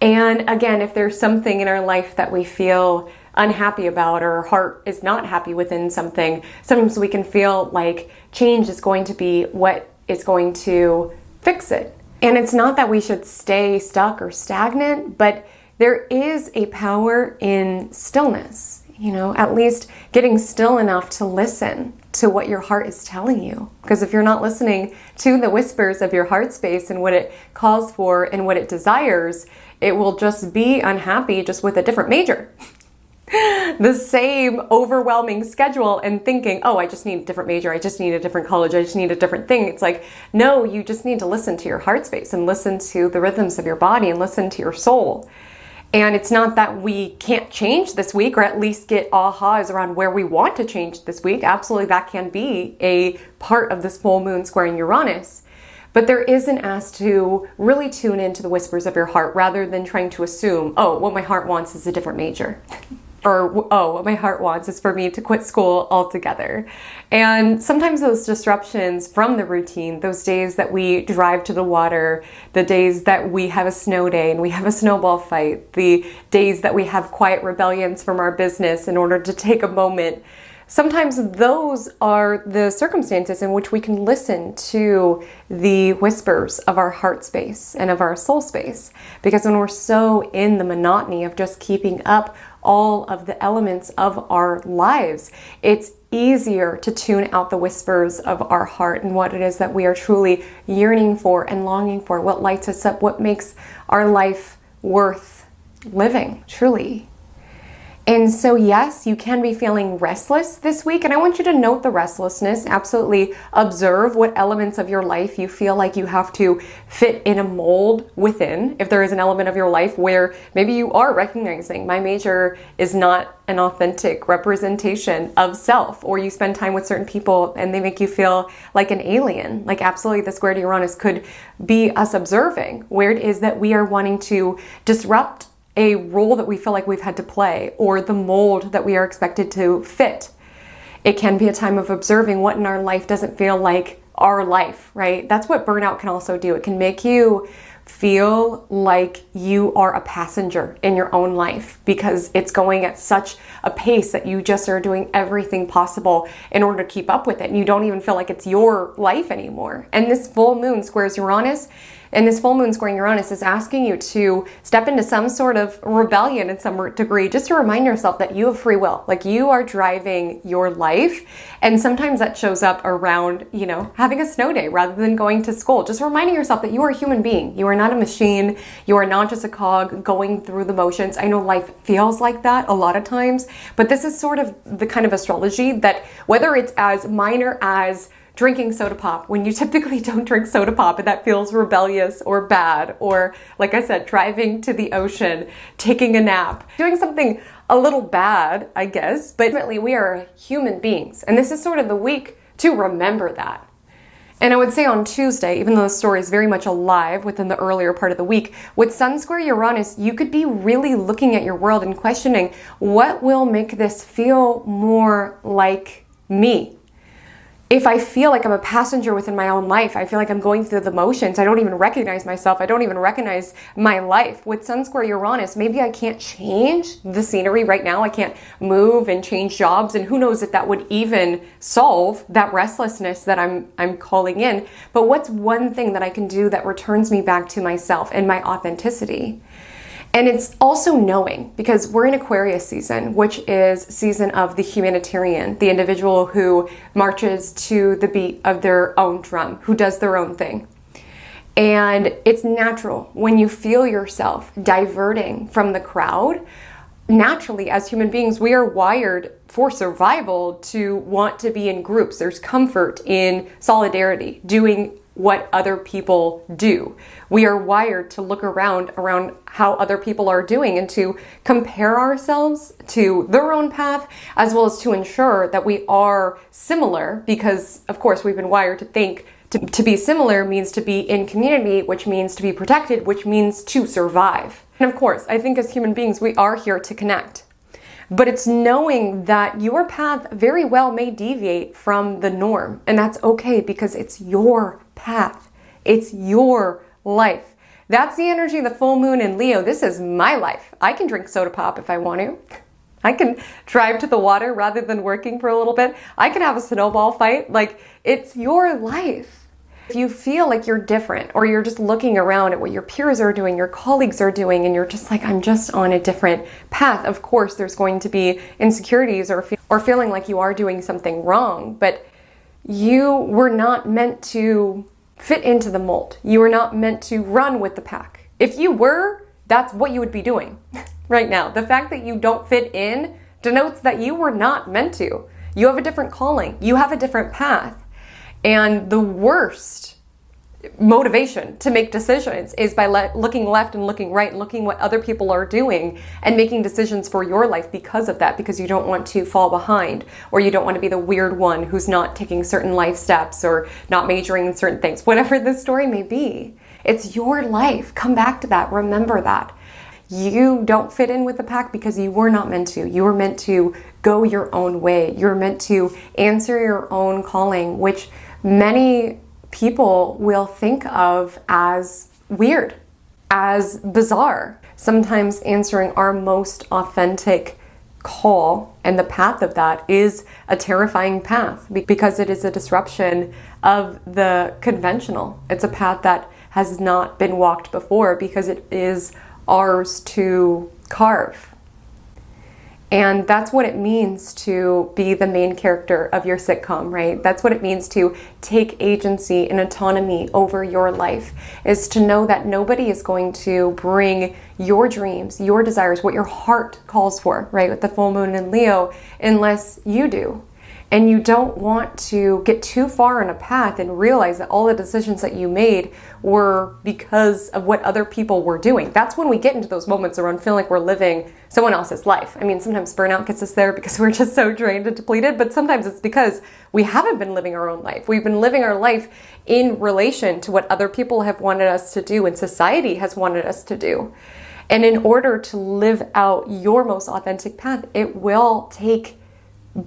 And again, if there's something in our life that we feel unhappy about or our heart is not happy within something, sometimes we can feel like change is going to be what is going to fix it. And it's not that we should stay stuck or stagnant, but there is a power in stillness, you know, at least getting still enough to listen to what your heart is telling you. Because if you're not listening to the whispers of your heart space and what it calls for and what it desires, it will just be unhappy just with a different major. The same overwhelming schedule and thinking, oh, I just need a different major. I just need a different college. I just need a different thing. It's like, no, you just need to listen to your heart space and listen to the rhythms of your body and listen to your soul. And it's not that we can't change this week or at least get ahas around where we want to change this week. Absolutely, that can be a part of this full moon squaring Uranus. But there is an ask to really tune into the whispers of your heart rather than trying to assume, oh, what my heart wants is a different major. Or, oh, what my heart wants is for me to quit school altogether. And sometimes those disruptions from the routine, those days that we drive to the water, the days that we have a snow day and we have a snowball fight, the days that we have quiet rebellions from our business in order to take a moment, sometimes those are the circumstances in which we can listen to the whispers of our heart space and of our soul space. Because when we're so in the monotony of just keeping up all of the elements of our lives, it's easier to tune out the whispers of our heart and what it is that we are truly yearning for and longing for, what lights us up, what makes our life worth living, truly. And so yes, you can be feeling restless this week, and I want you to note the restlessness. Absolutely observe what elements of your life you feel like you have to fit in a mold within. If there is an element of your life where maybe you are recognizing my major is not an authentic representation of self, or you spend time with certain people and they make you feel like an alien. Like absolutely the square to Uranus could be us observing where it is that we are wanting to disrupt a role that we feel like we've had to play, or the mold that we are expected to fit. It can be a time of observing what in our life doesn't feel like our life, right? That's what burnout can also do. It can make you feel like you are a passenger in your own life because it's going at such a pace that you just are doing everything possible in order to keep up with it. And you don't even feel like it's your life anymore. And this full moon squares Uranus, and this full moon squaring Uranus is asking you to step into some sort of rebellion in some degree, just to remind yourself that you have free will. Like you are driving your life. And sometimes that shows up around, having a snow day rather than going to school. Just reminding yourself that you are a human being. You are not a machine. You are not just a cog going through the motions. I know life feels like that a lot of times, but this is sort of the kind of astrology that, whether it's as minor as drinking soda pop when you typically don't drink soda pop and that feels rebellious or bad, or like I said, driving to the ocean, taking a nap, doing something a little bad, I guess, but ultimately we are human beings. And this is sort of the week to remember that. And I would say on Tuesday, even though the story is very much alive within the earlier part of the week, with Sun square Uranus, you could be really looking at your world and questioning what will make this feel more like me. If I feel like I'm a passenger within my own life, I feel like I'm going through the motions, I don't even recognize myself, I don't even recognize my life. With Sun square Uranus, maybe I can't change the scenery right now, I can't move and change jobs, and who knows if that would even solve that restlessness that I'm calling in. But what's one thing that I can do that returns me back to myself and my authenticity? And it's also knowing, because we're in Aquarius season, which is season of the humanitarian, the individual who marches to the beat of their own drum, who does their own thing. And it's natural when you feel yourself diverting from the crowd. Naturally, as human beings, we are wired for survival to want to be in groups. There's comfort in solidarity, doing what other people do. We are wired to look around how other people are doing and to compare ourselves to their own path, as well as to ensure that we are similar, because of course we've been wired to think to be similar means to be in community, which means to be protected, which means to survive. And of course, I think as human beings, we are here to connect. But it's knowing that your path very well may deviate from the norm. And that's okay, because it's your path. It's your life. That's the energy of the full moon in Leo. This is my life. I can drink soda pop if I want to. I can drive to the water rather than working for a little bit. I can have a snowball fight. Like, it's your life. If you feel like you're different, or you're just looking around at what your peers are doing, your colleagues are doing, and you're just like, I'm just on a different path, of course there's going to be insecurities or feeling like you are doing something wrong, but you were not meant to fit into the mold. You were not meant to run with the pack. If you were, that's what you would be doing right now. The fact that you don't fit in denotes that you were not meant to. You have a different calling. You have a different path. And the worst motivation to make decisions is by looking left and looking right and looking what other people are doing and making decisions for your life because of that, because you don't want to fall behind, or you don't want to be the weird one who's not taking certain life steps or not majoring in certain things. Whatever the story may be, it's your life. Come back to that. Remember that. You don't fit in with the pack because you were not meant to. You were meant to go your own way. You're meant to answer your own calling, which many people will think of as weird, as bizarre. Sometimes answering our most authentic call, and the path of that is a terrifying path because it is a disruption of the conventional. It's a path that has not been walked before because it is ours to carve. And that's what it means to be the main character of your sitcom, right? That's what it means to take agency and autonomy over your life, is to know that nobody is going to bring your dreams, your desires, what your heart calls for, right? With the full moon in Leo, unless you do. And you don't want to get too far on a path and realize that all the decisions that you made were because of what other people were doing. That's when we get into those moments around feeling like we're living someone else's life. I mean, sometimes burnout gets us there because we're just so drained and depleted, but sometimes it's because we haven't been living our own life. We've been living our life in relation to what other people have wanted us to do and society has wanted us to do. And in order to live out your most authentic path, it will take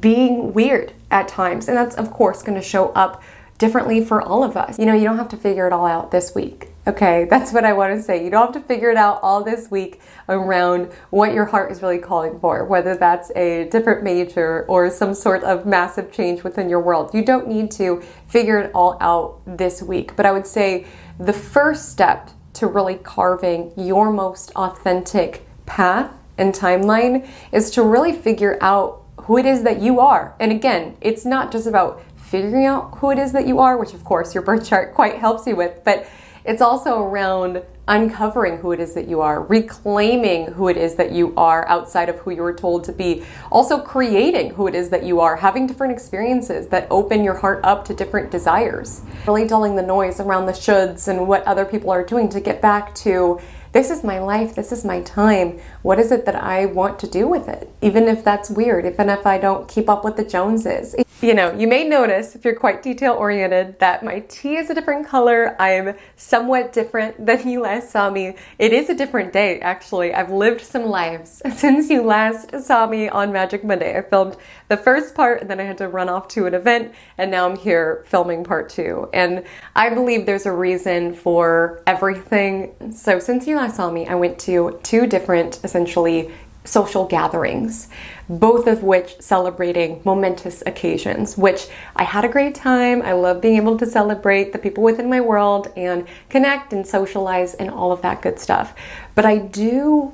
being weird at times. And that's, of course, going to show up differently for all of us. You know, you don't have to figure it all out this week. Okay, that's what I want to say. You don't have to figure it out all this week around what your heart is really calling for, whether that's a different major or some sort of massive change within your world. You don't need to figure it all out this week. But I would say the first step to really carving your most authentic path and timeline is to really figure out who it is that you are. And again, it's not just about figuring out who it is that you are, which of course your birth chart quite helps you with, but it's also around uncovering who it is that you are, reclaiming who it is that you are outside of who you were told to be, also creating who it is that you are, having different experiences that open your heart up to different desires, really dulling the noise around the shoulds and what other people are doing to get back to, this is my life, this is my time. What is it that I want to do with it? Even if that's weird, even if I don't keep up with the Joneses. You know, you may notice, if you're quite detail-oriented, that my tea is a different color. I'm somewhat different than you last saw me. It is a different day, actually. I've lived some lives since you last saw me on Magic Monday. I filmed the first part, and then I had to run off to an event, and now I'm here filming part 2. And I believe there's a reason for everything. So since you last saw me, I went to 2 different, essentially, social gatherings, both of which celebrating momentous occasions, which I had a great time. I love being able to celebrate the people within my world and connect and socialize and all of that good stuff. But I do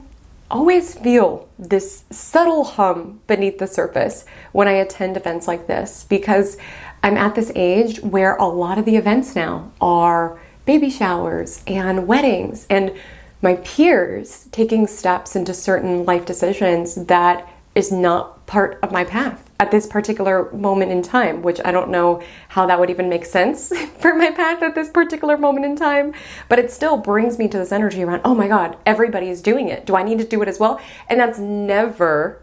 always feel this subtle hum beneath the surface when I attend events like this, because I'm at this age where a lot of the events now are baby showers and weddings and my peers taking steps into certain life decisions that is not part of my path at this particular moment in time, which I don't know how that would even make sense for my path at this particular moment in time, but it still brings me to this energy around, oh my God, everybody is doing it. Do I need to do it as well? And that's never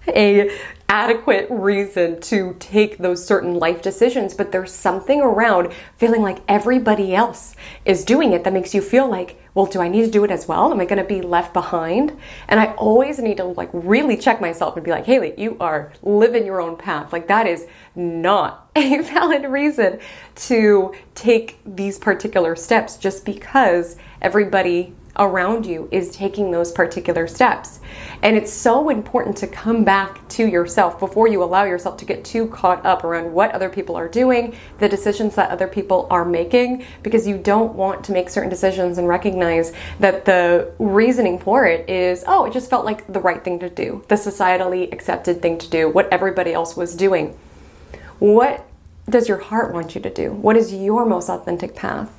a adequate reason to take those certain life decisions, but there's something around feeling like everybody else is doing it that makes you feel like, well, do I need to do it as well? Am I going to be left behind? And I always need to like really check myself and be like, Haley, you are living your own path. Like that is not a valid reason to take these particular steps just because everybody around you is taking those particular steps. And it's so important to come back to yourself before you allow yourself to get too caught up around what other people are doing, the decisions that other people are making, because you don't want to make certain decisions and recognize that the reasoning for it is, oh, it just felt like the right thing to do, the societally accepted thing to do, what everybody else was doing. What does your heart want you to do? What is your most authentic path?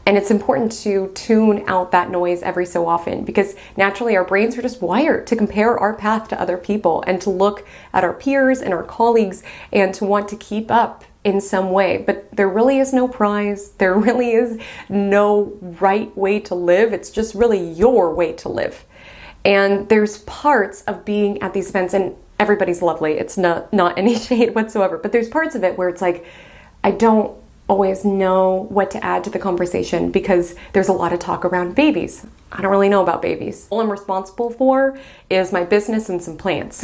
And it's important to tune out that noise every so often, because naturally our brains are just wired to compare our path to other people and to look at our peers and our colleagues and to want to keep up in some way. But there really is no prize. There really is no right way to live. It's just really your way to live. And there's parts of being at these events, and everybody's lovely. It's not any shade whatsoever, but there's parts of it where it's like, I don't always know what to add to the conversation because there's a lot of talk around babies. I don't really know about babies. All I'm responsible for is my business and some plants.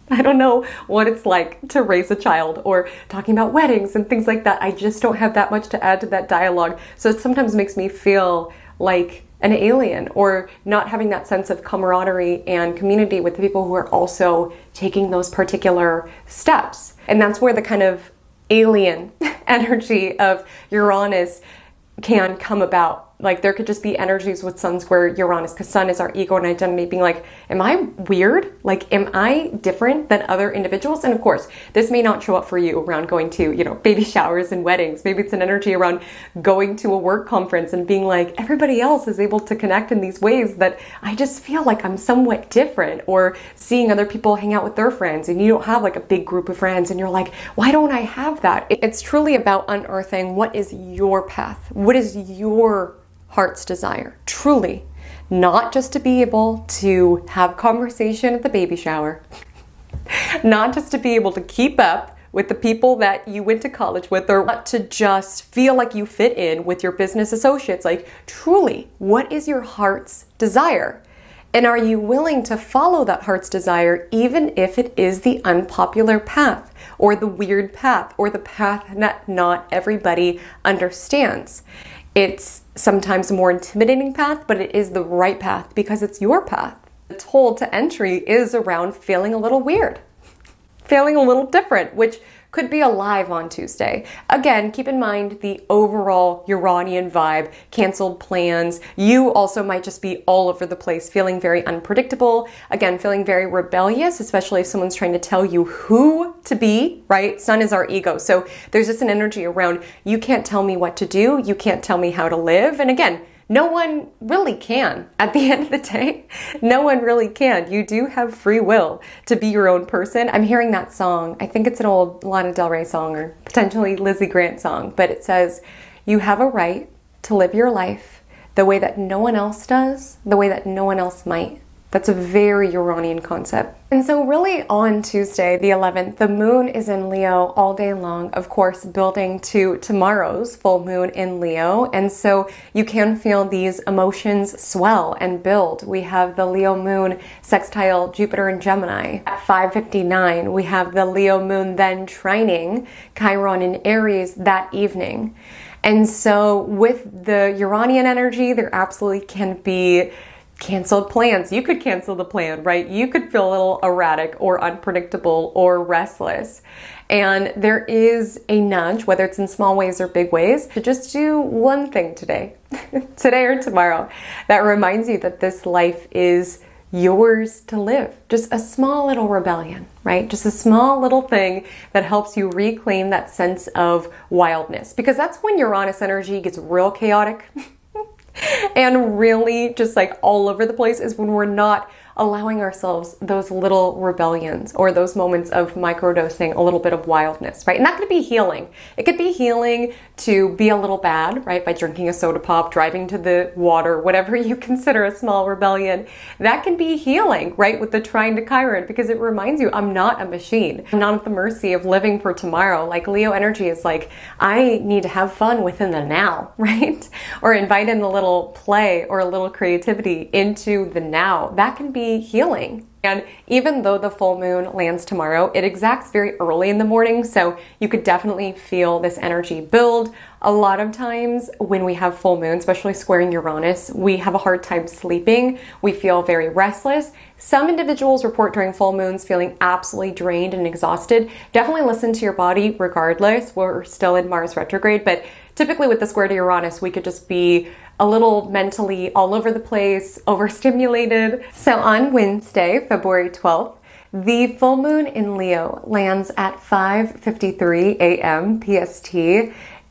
I don't know what it's like to raise a child or talking about weddings and things like that. I just don't have that much to add to that dialogue. So it sometimes makes me feel like an alien or not having that sense of camaraderie and community with the people who are also taking those particular steps. And that's where the kind of alien energy of Uranus can come about. Like there could just be energies with Sun square Uranus, because Sun is our ego and identity, being like, am I weird? Like, am I different than other individuals? And of course, this may not show up for you around going to, baby showers and weddings. Maybe it's an energy around going to a work conference and being like, everybody else is able to connect in these ways that I just feel like I'm somewhat different. Or seeing other people hang out with their friends and you don't have like a big group of friends and you're like, why don't I have that? It's truly about unearthing what is your path? What is your heart's desire? Truly. Not just to be able to have conversation at the baby shower. Not just to be able to keep up with the people that you went to college with, or not to just feel like you fit in with your business associates. Like, truly, what is your heart's desire? And are you willing to follow that heart's desire, even if it is the unpopular path, or the weird path, or the path that not everybody understands? It's sometimes a more intimidating path, but it is the right path because it's your path. The toll to entry is around feeling a little weird, feeling a little different, which could be alive on Tuesday. Again, keep in mind the overall Uranian vibe, canceled plans. You also might just be all over the place, feeling very unpredictable. Again, feeling very rebellious, especially if someone's trying to tell you who to be, right? Sun is our ego. So there's just an energy around, you can't tell me what to do. You can't tell me how to live. And again, no one really can. At the end of the day, no one really can. You do have free will to be your own person. I'm hearing that song. I think it's an old Lana Del Rey song or potentially Lizzie Grant song, but it says, you have a right to live your life the way that no one else does, the way that no one else might. That's a very Uranian concept. And so really on Tuesday, the 11th, the moon is in Leo all day long, of course, building to tomorrow's full moon in Leo. And so you can feel these emotions swell and build. We have the Leo moon sextile Jupiter in Gemini at 5:59. We have the Leo moon then trining Chiron in Aries that evening. And so with the Uranian energy, there absolutely can be canceled plans. You could cancel the plan, right? You could feel a little erratic or unpredictable or restless. And there is a nudge, whether it's in small ways or big ways, to just do one thing today, today or tomorrow, that reminds you that this life is yours to live. Just a small little rebellion, right? Just a small little thing that helps you reclaim that sense of wildness, because that's when Uranus energy gets real chaotic. And really just like all over the place is when we're not allowing ourselves those little rebellions or those moments of microdosing a little bit of wildness, right? And that could be healing. It could be healing to be a little bad, right? By drinking a soda pop, driving to the water, whatever you consider a small rebellion. That can be healing, right? With the trine to Chiron, because it reminds you, I'm not a machine. I'm not at the mercy of living for tomorrow. Like Leo energy is like, I need to have fun within the now, right? Or invite in a little play or a little creativity into the now. That can be healing. And even though the full moon lands tomorrow, it exacts very early in the morning, so you could definitely feel this energy build. A lot of times when we have full moon, especially squaring Uranus, we have a hard time sleeping. We feel very restless. Some individuals report during full moons feeling absolutely drained and exhausted. Definitely listen to your body regardless. We're still in Mars retrograde, but typically with the square to Uranus, we could just be a little mentally all over the place, overstimulated. So on Wednesday, February 12th, the full moon in Leo lands at 5:53 a.m. PST,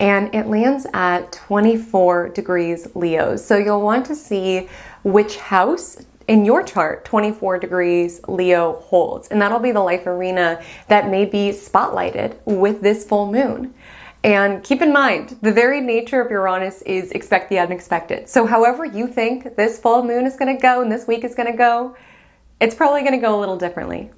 and it lands at 24 degrees Leo. So you'll want to see which house in your chart 24 degrees Leo holds, and that'll be the life arena that may be spotlighted with this full moon. And keep in mind, the very nature of Uranus is expect the unexpected. So however you think this full moon is going to go and this week is going to go, it's probably going to go a little differently.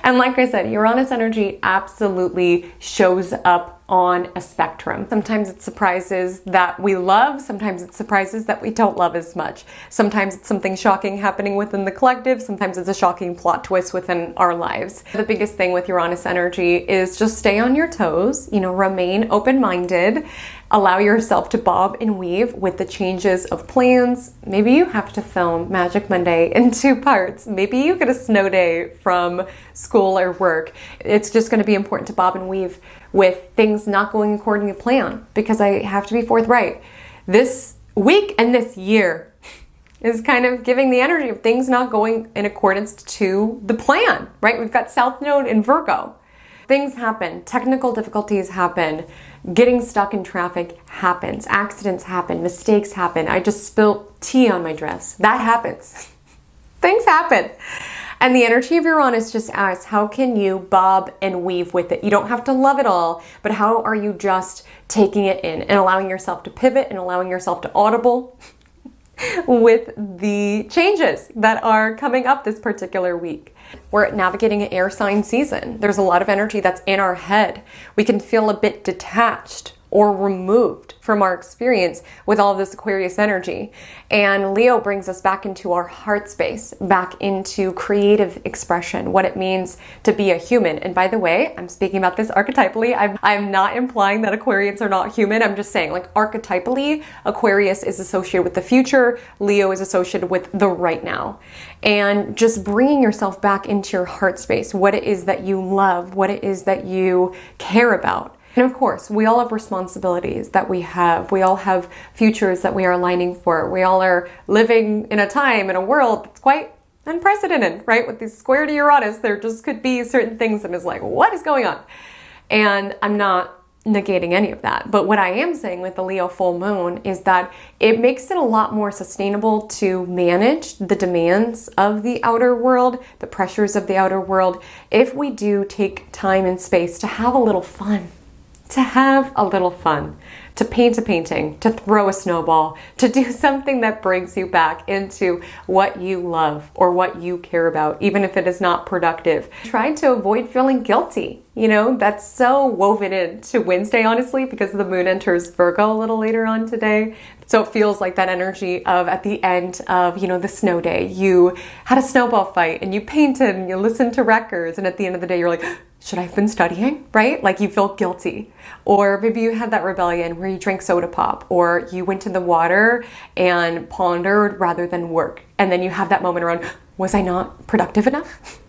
And like I said, Uranus energy absolutely shows up on a spectrum. Sometimes it's surprises that we love. Sometimes it's surprises that we don't love as much. Sometimes it's something shocking happening within the collective. Sometimes it's a shocking plot twist within our lives. The biggest thing with Uranus energy is just stay on your toes, remain open-minded, allow yourself to bob and weave with the changes of plans. Maybe you have to film Magic Monday in 2 parts. Maybe you get a snow day from school or work. It's just going to be important to bob and weave with things not going according to plan, because I have to be forthright. This week and this year is kind of giving the energy of things not going in accordance to the plan, right? We've got South Node in Virgo. Things happen, technical difficulties happen, getting stuck in traffic happens, accidents happen, mistakes happen. I just spilled tea on my dress. That happens. Things happen. And the energy of Uranus just asks, how can you bob and weave with it? You don't have to love it all, but how are you just taking it in and allowing yourself to pivot and allowing yourself to audible with the changes that are coming up this particular week? We're navigating an air sign season. There's a lot of energy that's in our head. We can feel a bit detached or removed from our experience with all of this Aquarius energy. And Leo brings us back into our heart space, back into creative expression, what it means to be a human. And by the way, I'm speaking about this archetypally. I'm not implying that Aquarians are not human. I'm just saying, like, archetypally, Aquarius is associated with the future. Leo is associated with the right now. And just bringing yourself back into your heart space, what it is that you love, what it is that you care about. And of course, we all have responsibilities that we have. We all have futures that we are aligning for. We all are living in a time, in a world that's quite unprecedented, right? With these square to Uranus, there just could be certain things that is like, what is going on? And I'm not negating any of that. But what I am saying with the Leo full moon is that it makes it a lot more sustainable to manage the demands of the outer world, the pressures of the outer world, if we do take time and space to have a little fun. To paint a painting, to throw a snowball, to do something that brings you back into what you love or what you care about, even if it is not productive. Try to avoid feeling guilty. You know, that's so woven into Wednesday, honestly, because the moon enters Virgo a little later on today. So it feels like that energy of at the end of, the snow day, you had a snowball fight and you painted and you listened to records. And at the end of the day, you're like, should I have been studying, right? Like you feel guilty. Or maybe you had that rebellion where you drank soda pop, or you went to the water and pondered rather than work. And then you have that moment around, was I not productive enough?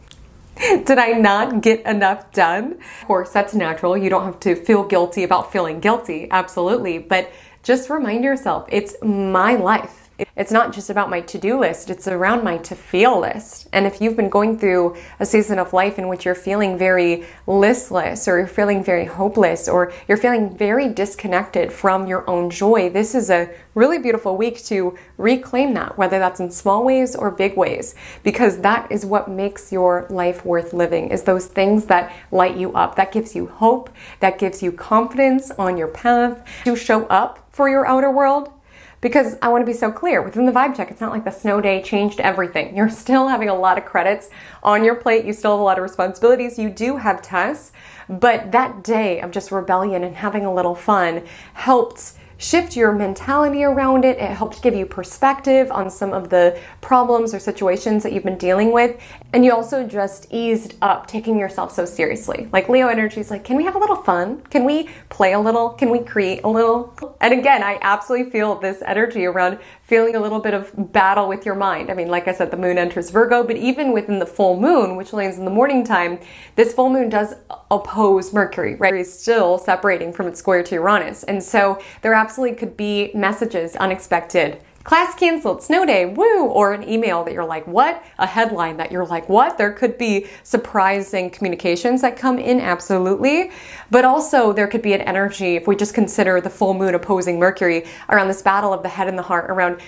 Did I not get enough done? Of course, that's natural. You don't have to feel guilty about feeling guilty, absolutely. But just remind yourself, it's my life. It's not just about my to-do list, it's around my to-feel list. And if you've been going through a season of life in which you're feeling very listless, or you're feeling very hopeless, or you're feeling very disconnected from your own joy, this is a really beautiful week to reclaim that, whether that's in small ways or big ways, because that is what makes your life worth living, is those things that light you up, that gives you hope, that gives you confidence on your path to show up for your outer world. Because I want to be so clear, within the vibe check, it's not like the snow day changed everything. You're still having a lot of credits on your plate. You still have a lot of responsibilities. You do have tests, but that day of just rebellion and having a little fun helped shift your mentality around it. It helped give you perspective on some of the problems or situations that you've been dealing with. And you also just eased up taking yourself so seriously. Like Leo energy is like, can we have a little fun? Can we play a little? Can we create a little? And again, I absolutely feel this energy around feeling a little bit of battle with your mind. I mean, like I said, the moon enters Virgo, but even within the full moon, which lands in the morning time, this full moon does oppose Mercury, right? It's still separating from its square to Uranus. And so there absolutely could be messages, unexpected, class canceled, snow day, woo, or an email that you're like, what? A headline that you're like, what? There could be surprising communications that come in, absolutely. But also there could be an energy, if we just consider the full moon opposing Mercury, around this battle of the head and the heart, around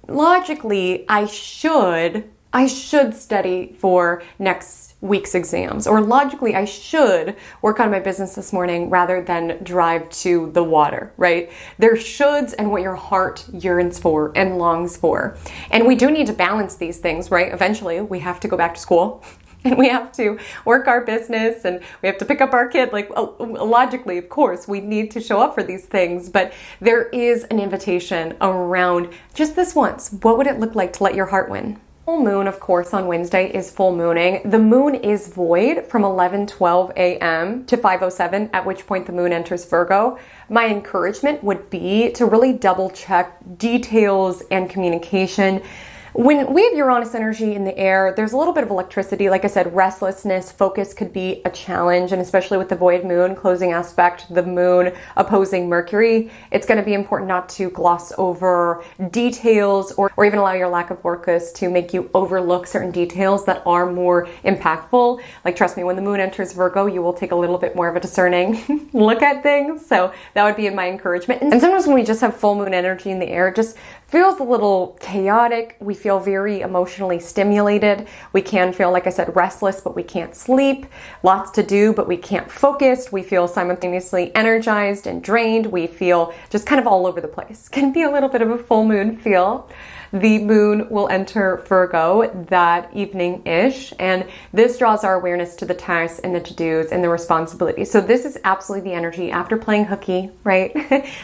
logically, I should study for next week's exams, or logically I should work on my business this morning rather than drive to the water, right? There's shoulds and what your heart yearns for and longs for. And we do need to balance these things, right? Eventually we have to go back to school and we have to work our business and we have to pick up our kid. Like logically, of course, we need to show up for these things, but there is an invitation around just this once. What would it look like to let your heart win? Full moon, of course, on Wednesday is full mooning. The moon is void from 11:12 a.m. to 5:07, at which point the moon enters Virgo. My encouragement would be to really double check details and communication When we have Uranus energy in the air, there's a little bit of electricity. Like I said, restlessness, focus could be a challenge, and especially with the void moon closing aspect, the moon opposing Mercury, it's going to be important not to gloss over details or even allow your lack of focus to make you overlook certain details that are more impactful. Like, trust me, when the moon enters Virgo, you will take a little bit more of a discerning look at things. So that would be my encouragement. And sometimes when we just have full moon energy in the air, it just feels a little chaotic. We feel very emotionally stimulated. We can feel, like I said, restless, but we can't sleep. Lots to do, but we can't focus. We feel simultaneously energized and drained. We feel just kind of all over the place. Can be a little bit of a full moon feel. The moon will enter Virgo that evening-ish, and this draws our awareness to the tasks and the to-dos and the responsibilities. So this is absolutely the energy after playing hooky, right?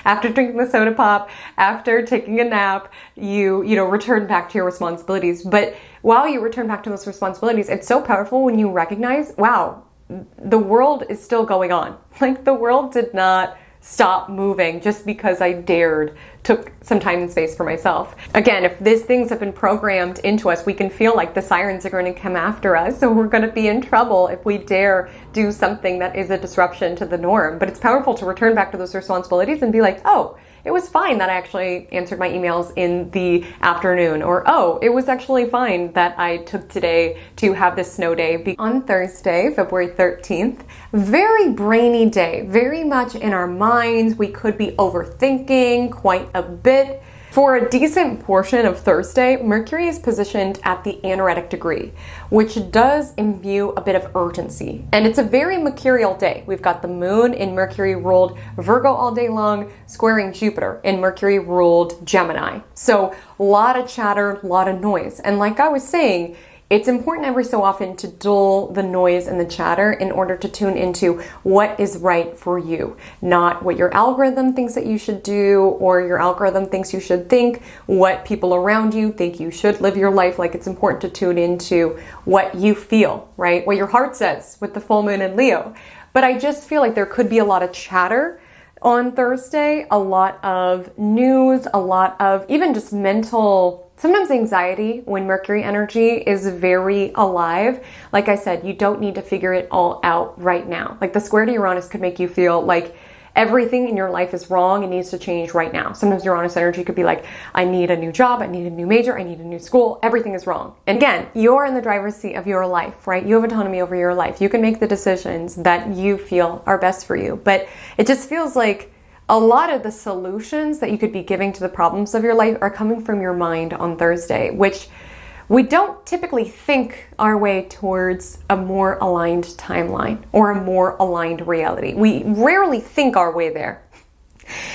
After drinking the soda pop, after taking a nap, you return back to your responsibilities. But while you return back to those responsibilities, it's so powerful when you recognize, wow, the world is still going on. Like, the world did not stop moving just because I took some time and space for myself. Again, if these things have been programmed into us, we can feel like the sirens are going to come after us. So we're going to be in trouble if we dare do something that is a disruption to the norm. But it's powerful to return back to those responsibilities and be like, oh, it was fine that I actually answered my emails in the afternoon, or oh, it was actually fine that I took today to have this snow day. On Thursday, February 13th, very brainy day, very much in our minds. We could be overthinking quite a bit. For a decent portion of Thursday, Mercury is positioned at the anaretic degree, which does imbue a bit of urgency. And it's a very mercurial day. We've got the moon in Mercury ruled Virgo all day long, squaring Jupiter in Mercury ruled Gemini. So a lot of chatter, a lot of noise. And like I was saying, it's important every so often to dull the noise and the chatter in order to tune into what is right for you, not what your algorithm thinks that you should do, or your algorithm thinks you should think, what people around you think you should live your life. Like, it's important to tune into what you feel, right? What your heart says with the full moon in Leo. But I just feel like there could be a lot of chatter on Thursday, a lot of news, a lot of even just sometimes anxiety when Mercury energy is very alive. Like I said, you don't need to figure it all out right now. Like, the square to Uranus could make you feel like everything in your life is wrong and needs to change right now. Sometimes Uranus energy could be like, I need a new job, I need a new major, I need a new school, everything is wrong. And again, you're in the driver's seat of your life, right? You have autonomy over your life. You can make the decisions that you feel are best for you. But it just feels like a lot of the solutions that you could be giving to the problems of your life are coming from your mind on Thursday, which we don't typically think our way towards a more aligned timeline or a more aligned reality. We rarely think our way there.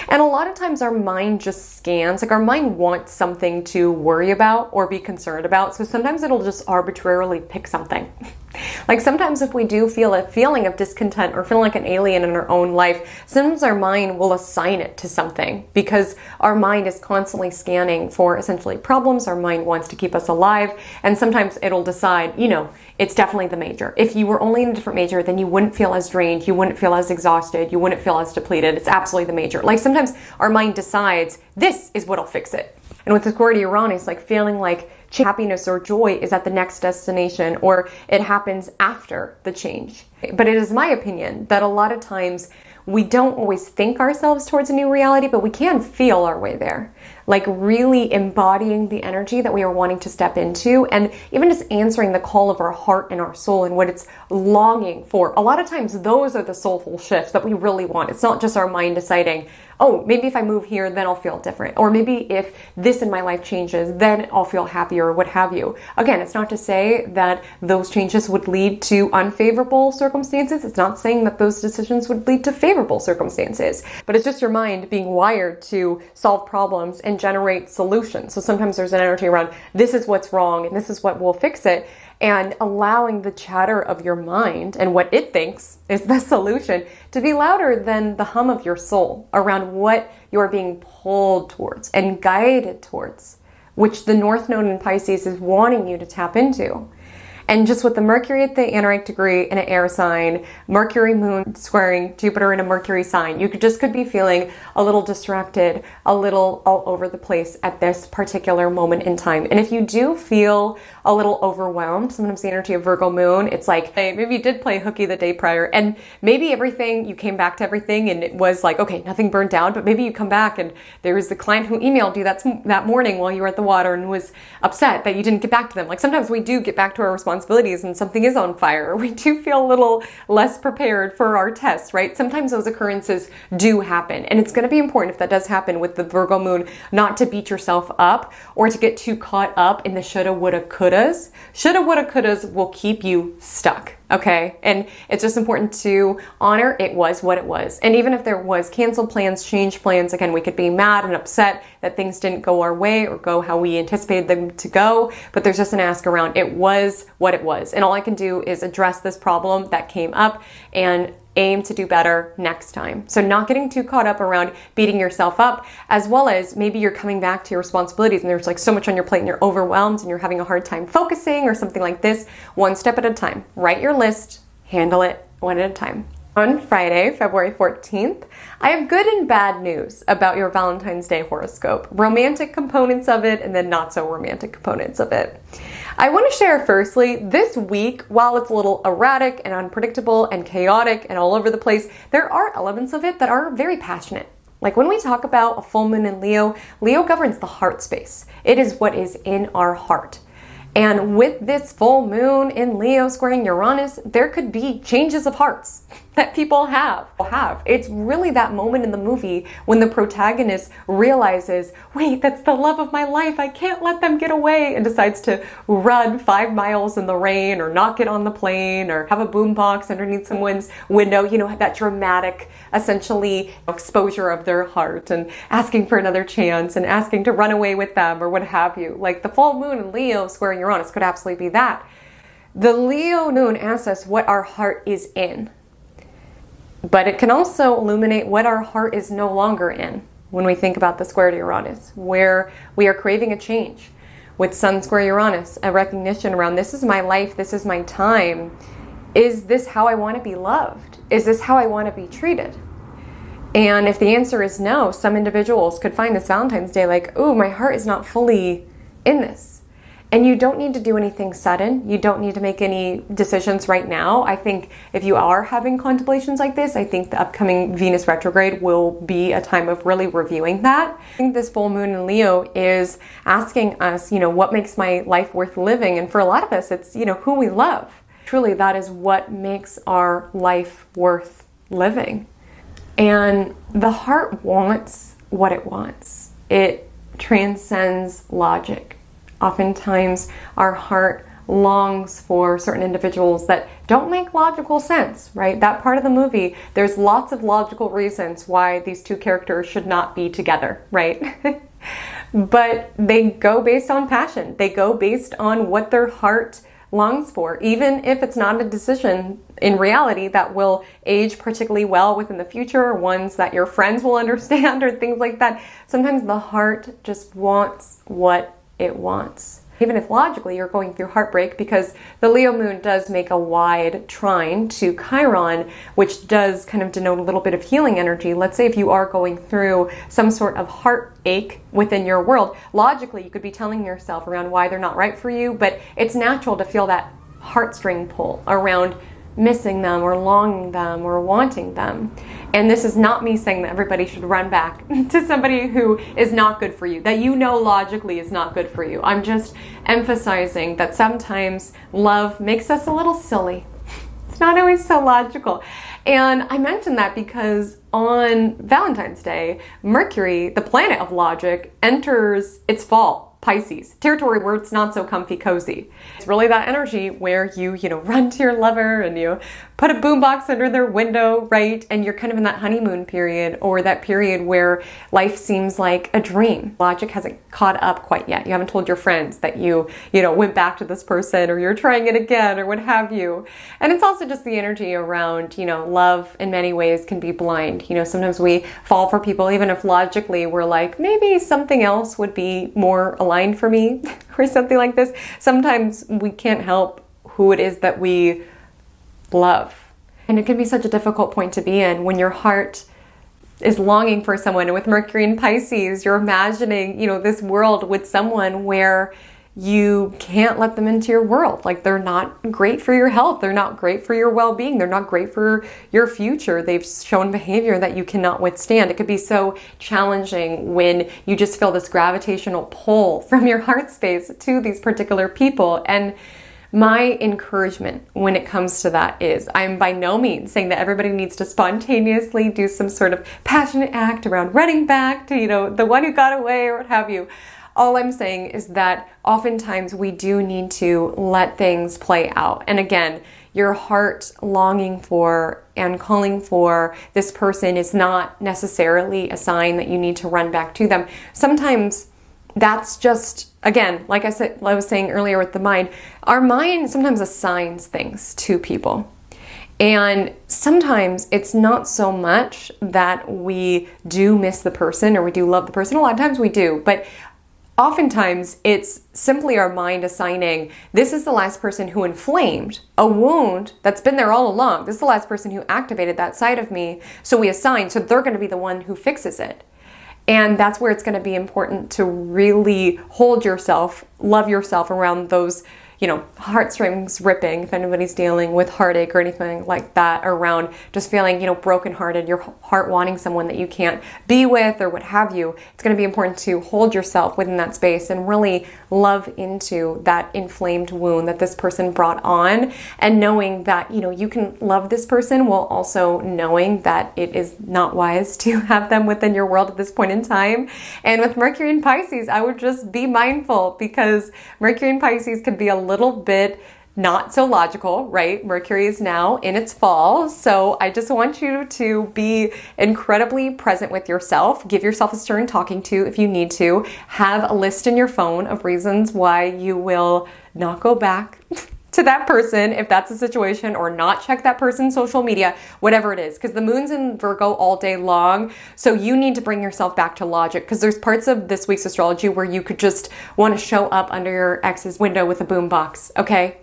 And a lot of times our mind just scans, like our mind wants something to worry about or be concerned about. So sometimes it'll just arbitrarily pick something. Like, sometimes if we do feel a feeling of discontent or feeling like an alien in our own life, sometimes our mind will assign it to something because our mind is constantly scanning for essentially problems. Our mind wants to keep us alive. And sometimes it'll decide, it's definitely the major. If you were only in a different major, then you wouldn't feel as drained. You wouldn't feel as exhausted. You wouldn't feel as depleted. It's absolutely the major. Like, sometimes our mind decides this is what'll fix it. And with the square to Uranus, like feeling like happiness or joy is at the next destination, or it happens after the change. But it is my opinion that a lot of times we don't always think ourselves towards a new reality, but we can feel our way there. Like, really embodying the energy that we are wanting to step into, and even just answering the call of our heart and our soul and what it's longing for. A lot of times those are the soulful shifts that we really want. It's not just our mind deciding, oh, maybe if I move here, then I'll feel different. Or maybe if this in my life changes, then I'll feel happier, or what have you. Again, it's not to say that those changes would lead to unfavorable circumstances. It's not saying that those decisions would lead to favorable circumstances. But it's just your mind being wired to solve problems and generate solutions. So sometimes there's an energy around, this is what's wrong and this is what will fix it. And allowing the chatter of your mind and what it thinks is the solution to be louder than the hum of your soul around what you're being pulled towards and guided towards, which the North Node in Pisces is wanting you to tap into. And just with the Mercury at the Anorite degree in an air sign, Mercury moon squaring Jupiter in a Mercury sign, you could be feeling a little distracted, a little all over the place at this particular moment in time. And if you do feel a little overwhelmed, sometimes the energy of Virgo moon, it's like, hey, maybe you did play hooky the day prior, and maybe you came back to everything and it was like, okay, nothing burned down, but maybe you come back and there was the client who emailed you that morning while you were at the water and was upset that you didn't get back to them. Like sometimes we do get back to our responsibilities and something is on fire. We do feel a little less prepared for our test, right? Sometimes those occurrences do happen, and it's going to be important if that does happen with the Virgo moon not to beat yourself up or to get too caught up in the shoulda, woulda, couldas. Shoulda, woulda, couldas will keep you stuck. Okay. And it's just important to honor it was what it was. And even if there was canceled plans, changed plans, again, we could be mad and upset that things didn't go our way or go how we anticipated them to go. But there's just an ask around, it was what it was. And all I can do is address this problem that came up and aim to do better next time. So not getting too caught up around beating yourself up, as well as maybe you're coming back to your responsibilities and there's like so much on your plate and you're overwhelmed and you're having a hard time focusing or something like this. One step at a time. Write your list, handle it one at a time. On Friday, February 14th, I have good and bad news about your Valentine's Day horoscope. Romantic components of it and then not so romantic components of it. I want to share firstly, this week, while it's a little erratic and unpredictable and chaotic and all over the place, there are elements of it that are very passionate. Like when we talk about a full moon in Leo, Leo governs the heart space. It is what is in our heart. And with this full moon in Leo squaring Uranus, there could be changes of hearts that people have. It's really that moment in the movie when the protagonist realizes, wait, that's the love of my life. I can't let them get away, and decides to run 5 miles in the rain or not get on the plane or have a boombox underneath someone's window. You know, that dramatic, essentially, exposure of their heart and asking for another chance and asking to run away with them or what have you. Like the full moon in Leo squaring Uranus could absolutely be that. The Leo moon asks us what our heart is in. But it can also illuminate what our heart is no longer in when we think about the square to Uranus, where we are craving a change. With Sun square Uranus, a recognition around this is my life, this is my time. Is this how I want to be loved? Is this how I want to be treated? And if the answer is no, some individuals could find this Valentine's Day like, ooh, my heart is not fully in this. And you don't need to do anything sudden. You don't need to make any decisions right now. I think if you are having contemplations like this, I think the upcoming Venus retrograde will be a time of really reviewing that. I think this full moon in Leo is asking us, what makes my life worth living? And for a lot of us, it's, who we love. Truly, that is what makes our life worth living. And the heart wants what it wants. It transcends logic. Oftentimes, our heart longs for certain individuals that don't make logical sense, right? That part of the movie, there's lots of logical reasons why these two characters should not be together, right? But they go based on passion. They go based on what their heart longs for, even if it's not a decision in reality that will age particularly well within the future, or ones that your friends will understand or things like that. Sometimes the heart just wants what it wants. Even if logically you're going through heartbreak, because the Leo moon does make a wide trine to Chiron, which does kind of denote a little bit of healing energy. Let's say if you are going through some sort of heartache within your world, logically you could be telling yourself around why they're not right for you, but it's natural to feel that heartstring pull around missing them or longing them or wanting them. And this is not me saying that everybody should run back to somebody who is not good for you, that logically is not good for you. I'm just emphasizing that sometimes love makes us a little silly. It's not always so logical. And I mention that because on Valentine's Day, Mercury, the planet of logic, enters its fall. Pisces, territory where it's not so comfy cozy. It's really that energy where you run to your lover and you put a boombox under their window, right? And you're kind of in that honeymoon period, or that period where life seems like a dream. Logic hasn't caught up quite yet. You haven't told your friends that you went back to this person, or you're trying it again, or what have you. And it's also just the energy around, love in many ways can be blind. Sometimes we fall for people, even if logically we're like, maybe something else would be more aligned for me or something like this. Sometimes we can't help who it is that we love. And it can be such a difficult point to be in when your heart is longing for someone. And with Mercury in Pisces, you're imagining, this world with someone where you can't let them into your world. Like, they're not great for your health. They're not great for your well-being. They're not great for your future. They've shown behavior that you cannot withstand. It could be so challenging when you just feel this gravitational pull from your heart space to these particular people. And my encouragement when it comes to that is, I'm by no means saying that everybody needs to spontaneously do some sort of passionate act around running back to, the one who got away or what have you. All I'm saying is that oftentimes we do need to let things play out. And again, your heart longing for and calling for this person is not necessarily a sign that you need to run back to them. Sometimes that's just, again, like I was saying earlier with the mind, our mind sometimes assigns things to people. And sometimes it's not so much that we do miss the person or we do love the person. A lot of times we do, but oftentimes it's simply our mind assigning, this is the last person who inflamed a wound that's been there all along. This is the last person who activated that side of me. So we assign, so they're going to be the one who fixes it. And that's where it's going to be important to really hold yourself, love yourself around those, heartstrings ripping, if anybody's dealing with heartache or anything like that, around just feeling, brokenhearted, your heart wanting someone that you can't be with or what have you. It's going to be important to hold yourself within that space and really love into that inflamed wound that this person brought on, and knowing that, you can love this person while also knowing that it is not wise to have them within your world at this point in time. And with Mercury in Pisces, I would just be mindful, because Mercury in Pisces can be a little bit not so logical, right? Mercury is now in its fall. So I just want you to be incredibly present with yourself. Give yourself a stern talking to if you need to. Have a list in your phone of reasons why you will not go back to that person if that's the situation, or not check that person's social media, whatever it is, because the moon's in Virgo all day long. So you need to bring yourself back to logic, because there's parts of this week's astrology where you could just want to show up under your ex's window with a boombox, okay?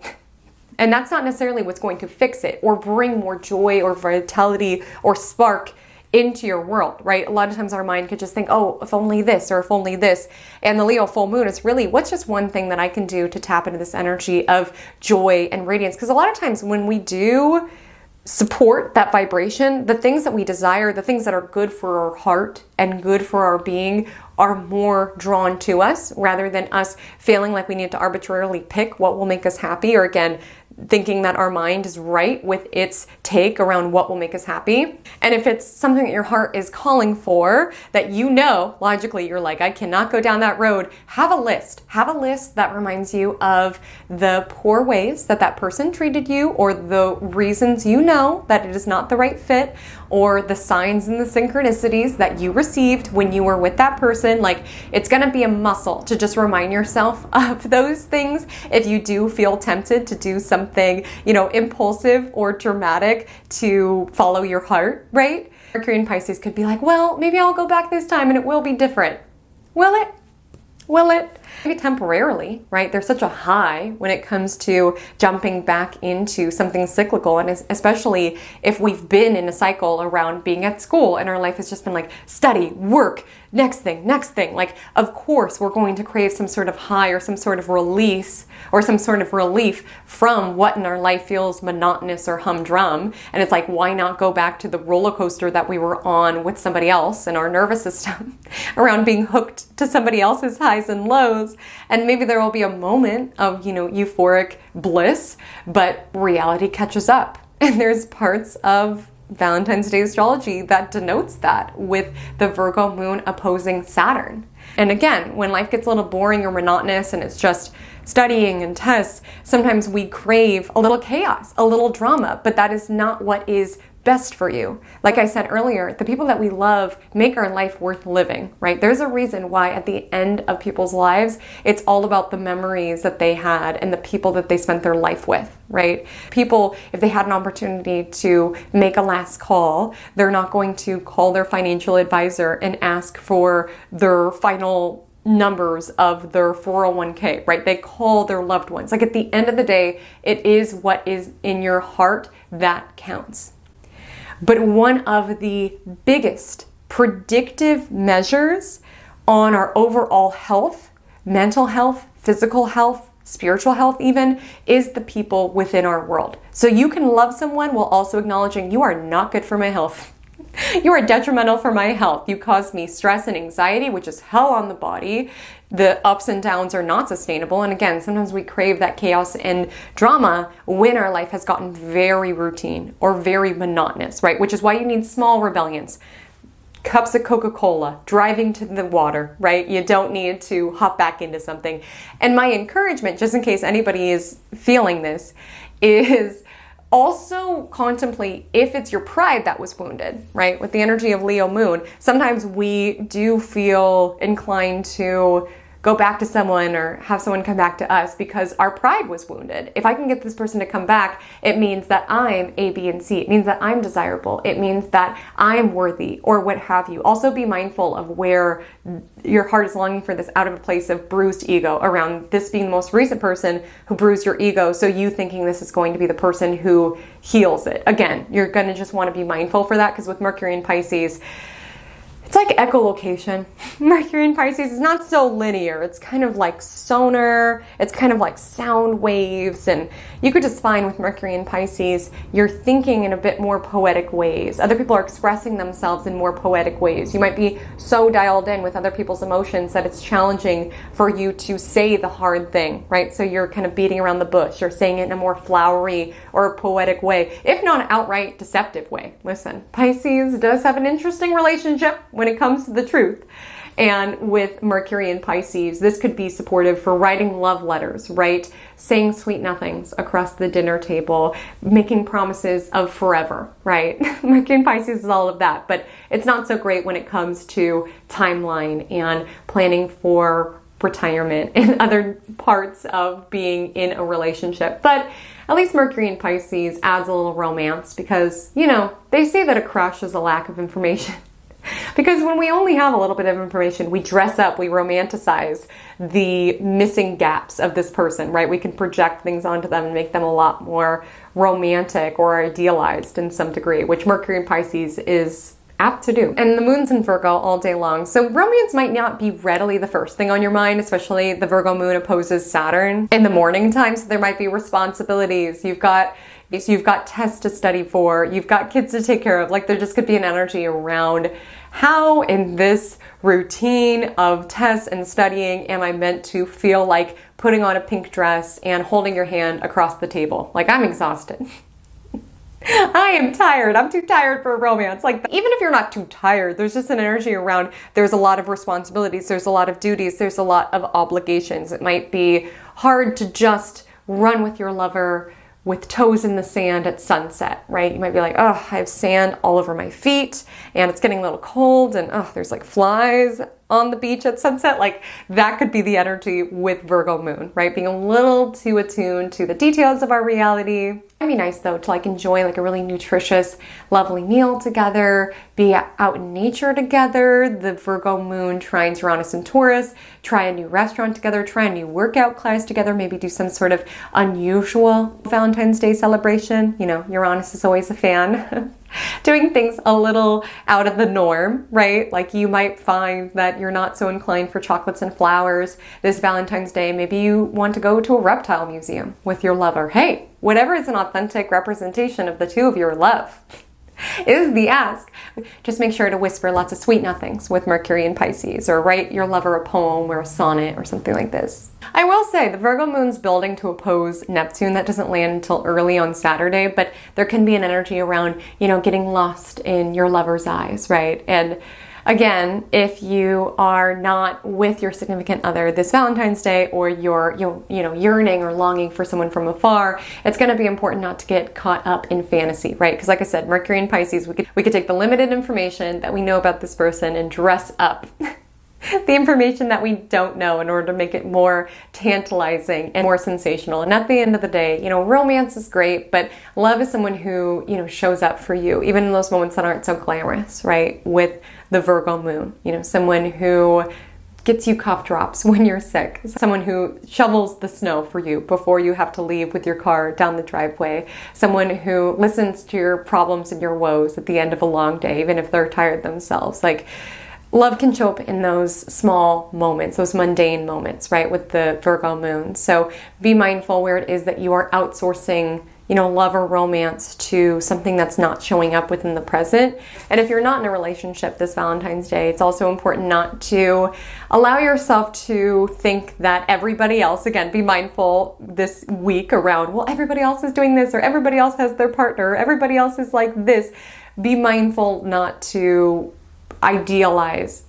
And that's not necessarily what's going to fix it or bring more joy or vitality or spark into your world, right? A lot of times our mind could just think, oh, if only this or if only this. And the Leo full moon is really, what's just one thing that I can do to tap into this energy of joy and radiance? Because a lot of times when we do support that vibration, the things that we desire, the things that are good for our heart and good for our being, are more drawn to us, rather than us feeling like we need to arbitrarily pick what will make us happy, or again, thinking that our mind is right with its take around what will make us happy. And if it's something that your heart is calling for, that logically you're like, I cannot go down that road, have a list. Have a list that reminds you of the poor ways that that person treated you, or the reasons that it is not the right fit, or the signs and the synchronicities that you received when you were with that person. Like, it's going to be a muscle to just remind yourself of those things if you do feel tempted to do something, impulsive or dramatic to follow your heart, right? Mercury in Pisces could be like, well, maybe I'll go back this time and it will be different. Will it? Will it? Maybe temporarily, right? There's such a high when it comes to jumping back into something cyclical, and especially if we've been in a cycle around being at school and our life has just been like study, work, next thing. Like, of course, we're going to crave some sort of high or some sort of release or some sort of relief from what in our life feels monotonous or humdrum. And it's like, why not go back to the roller coaster that we were on with somebody else in our nervous system around being hooked to somebody else's highs and lows? And maybe there will be a moment of, euphoric bliss, but reality catches up. And there's parts of Valentine's Day astrology that denotes that, with the Virgo moon opposing Saturn. And again, when life gets a little boring or monotonous and it's just studying and tests, sometimes we crave a little chaos, a little drama, but that is not what is best for you. Like I said earlier, the people that we love make our life worth living, right? There's a reason why at the end of people's lives, it's all about the memories that they had and the people that they spent their life with, right? People, if they had an opportunity to make a last call, they're not going to call their financial advisor and ask for their final numbers of their 401k, right? They call their loved ones. Like at the end of the day, it is what is in your heart that counts. But one of the biggest predictive measures on our overall health, mental health, physical health, spiritual health even, is the people within our world. So you can love someone while also acknowledging you are not good for my health. You are detrimental for my health. You cause me stress and anxiety, which is hell on the body. The ups and downs are not sustainable. And again, sometimes we crave that chaos and drama when our life has gotten very routine or very monotonous, right? Which is why you need small rebellions. Cups of Coca-Cola, driving to the water, right? You don't need to hop back into something. And my encouragement, just in case anybody is feeling this, is also contemplate if it's your pride that was wounded, right? With the energy of Leo moon, sometimes we do feel inclined to go back to someone or have someone come back to us because our pride was wounded. If I can get this person to come back, it means that I'm A, B, and C. It means that I'm desirable. It means that I'm worthy or what have you. Also be mindful of where your heart is longing for this out of a place of bruised ego around this being the most recent person who bruised your ego. So you thinking this is going to be the person who heals it. Again, you're going to just want to be mindful for that because with Mercury in Pisces, it's like echolocation. Mercury in Pisces is not so linear. It's kind of like sonar. It's kind of like sound waves. And you could just find with Mercury in Pisces, you're thinking in a bit more poetic ways. Other people are expressing themselves in more poetic ways. You might be so dialed in with other people's emotions that it's challenging for you to say the hard thing, right? So you're kind of beating around the bush. You're saying it in a more flowery or poetic way, if not an outright deceptive way. Listen, Pisces does have an interesting relationship when it comes to the truth. And with Mercury in Pisces, this could be supportive for writing love letters, right? Saying sweet nothings across the dinner table, making promises of forever, right? Mercury in Pisces is all of that, but it's not so great when it comes to timeline and planning for retirement and other parts of being in a relationship. But at least Mercury in Pisces adds a little romance because, you know, they say that a crush is a lack of information. Because when we only have a little bit of information, we dress up, we romanticize the missing gaps of this person, right? We can project things onto them and make them a lot more romantic or idealized in some degree, which Mercury in Pisces is apt to do. And the moon's in Virgo all day long. So romance might not be readily the first thing on your mind, especially the Virgo moon opposes Saturn in the morning time. So there might be responsibilities. You've got tests to study for, you've got kids to take care of. Like there just could be an energy around how in this routine of tests and studying am I meant to feel like putting on a pink dress and holding your hand across the table. Like I'm exhausted. I am tired. I'm too tired for romance. Like even if you're not too tired, there's just an energy around there's a lot of responsibilities, there's a lot of duties, there's a lot of obligations. It might be hard to just run with your lover with toes in the sand at sunset, right? You might be like, oh, I have sand all over my feet and it's getting a little cold and oh, there's like flies on the beach at sunset. Like that could be the energy with Virgo moon, right? Being a little too attuned to the details of our reality. It'd be nice though to like enjoy like a really nutritious, lovely meal together, be out in nature together. The Virgo moon trines Uranus and Taurus, try a new restaurant together, try a new workout class together, maybe do some sort of unusual Valentine's Day celebration. You know, Uranus is always a fan. Doing things a little out of the norm, right? Like you might find that you're not so inclined for chocolates and flowers this Valentine's Day. Maybe you want to go to a reptile museum with your lover. Hey, whatever is an authentic representation of the two of your love is the ask. Just make sure to whisper lots of sweet nothings with Mercury in Pisces, or write your lover a poem or a sonnet or something like this. I will say the Virgo moon's building to oppose Neptune. That doesn't land until early on Saturday, but there can be an energy around, you know, getting lost in your lover's eyes, right? And again, if you are not with your significant other this Valentine's Day, or you're yearning or longing for someone from afar, it's going to be important not to get caught up in fantasy, right? Because like I said, Mercury in Pisces, we could take the limited information that we know about this person and dress up the information that we don't know in order to make it more tantalizing and more sensational. And at the end of the day, you know, romance is great, but love is someone who, you know, shows up for you, even in those moments that aren't so glamorous, right? With the Virgo moon, you know, someone who gets you cough drops when you're sick, someone who shovels the snow for you before you have to leave with your car down the driveway, someone who listens to your problems and your woes at the end of a long day, even if they're tired themselves. Like, love can show up in those small moments, those mundane moments, right, with the Virgo moon. So be mindful where it is that you are outsourcing, love or romance to something that's not showing up within the present. And if you're not in a relationship this Valentine's Day, it's also important not to allow yourself to think that everybody else, again, be mindful this week around, well, everybody else is doing this, or everybody else has their partner, or everybody else is like this. Be mindful not to idealize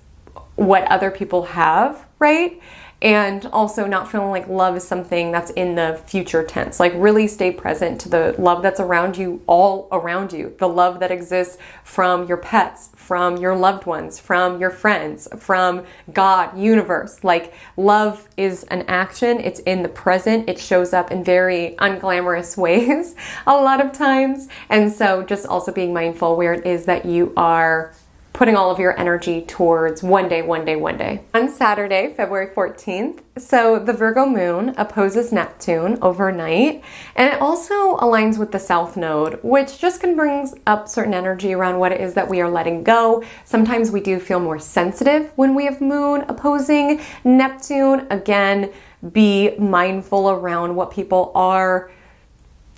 what other people have, right? And also not feeling like love is something that's in the future tense. Like, really stay present to the love that's around you, all around you. The love that exists from your pets, from your loved ones, from your friends, from God, universe. Like, love is an action. It's in the present. It shows up in very unglamorous ways a lot of times. And so just also being mindful where it is that you are putting all of your energy towards one day. On Saturday, February 14th, so the Virgo moon opposes Neptune overnight, and it also aligns with the South Node, which just can bring up certain energy around what it is that we are letting go. Sometimes we do feel more sensitive when we have moon opposing Neptune. Again, be mindful around what people are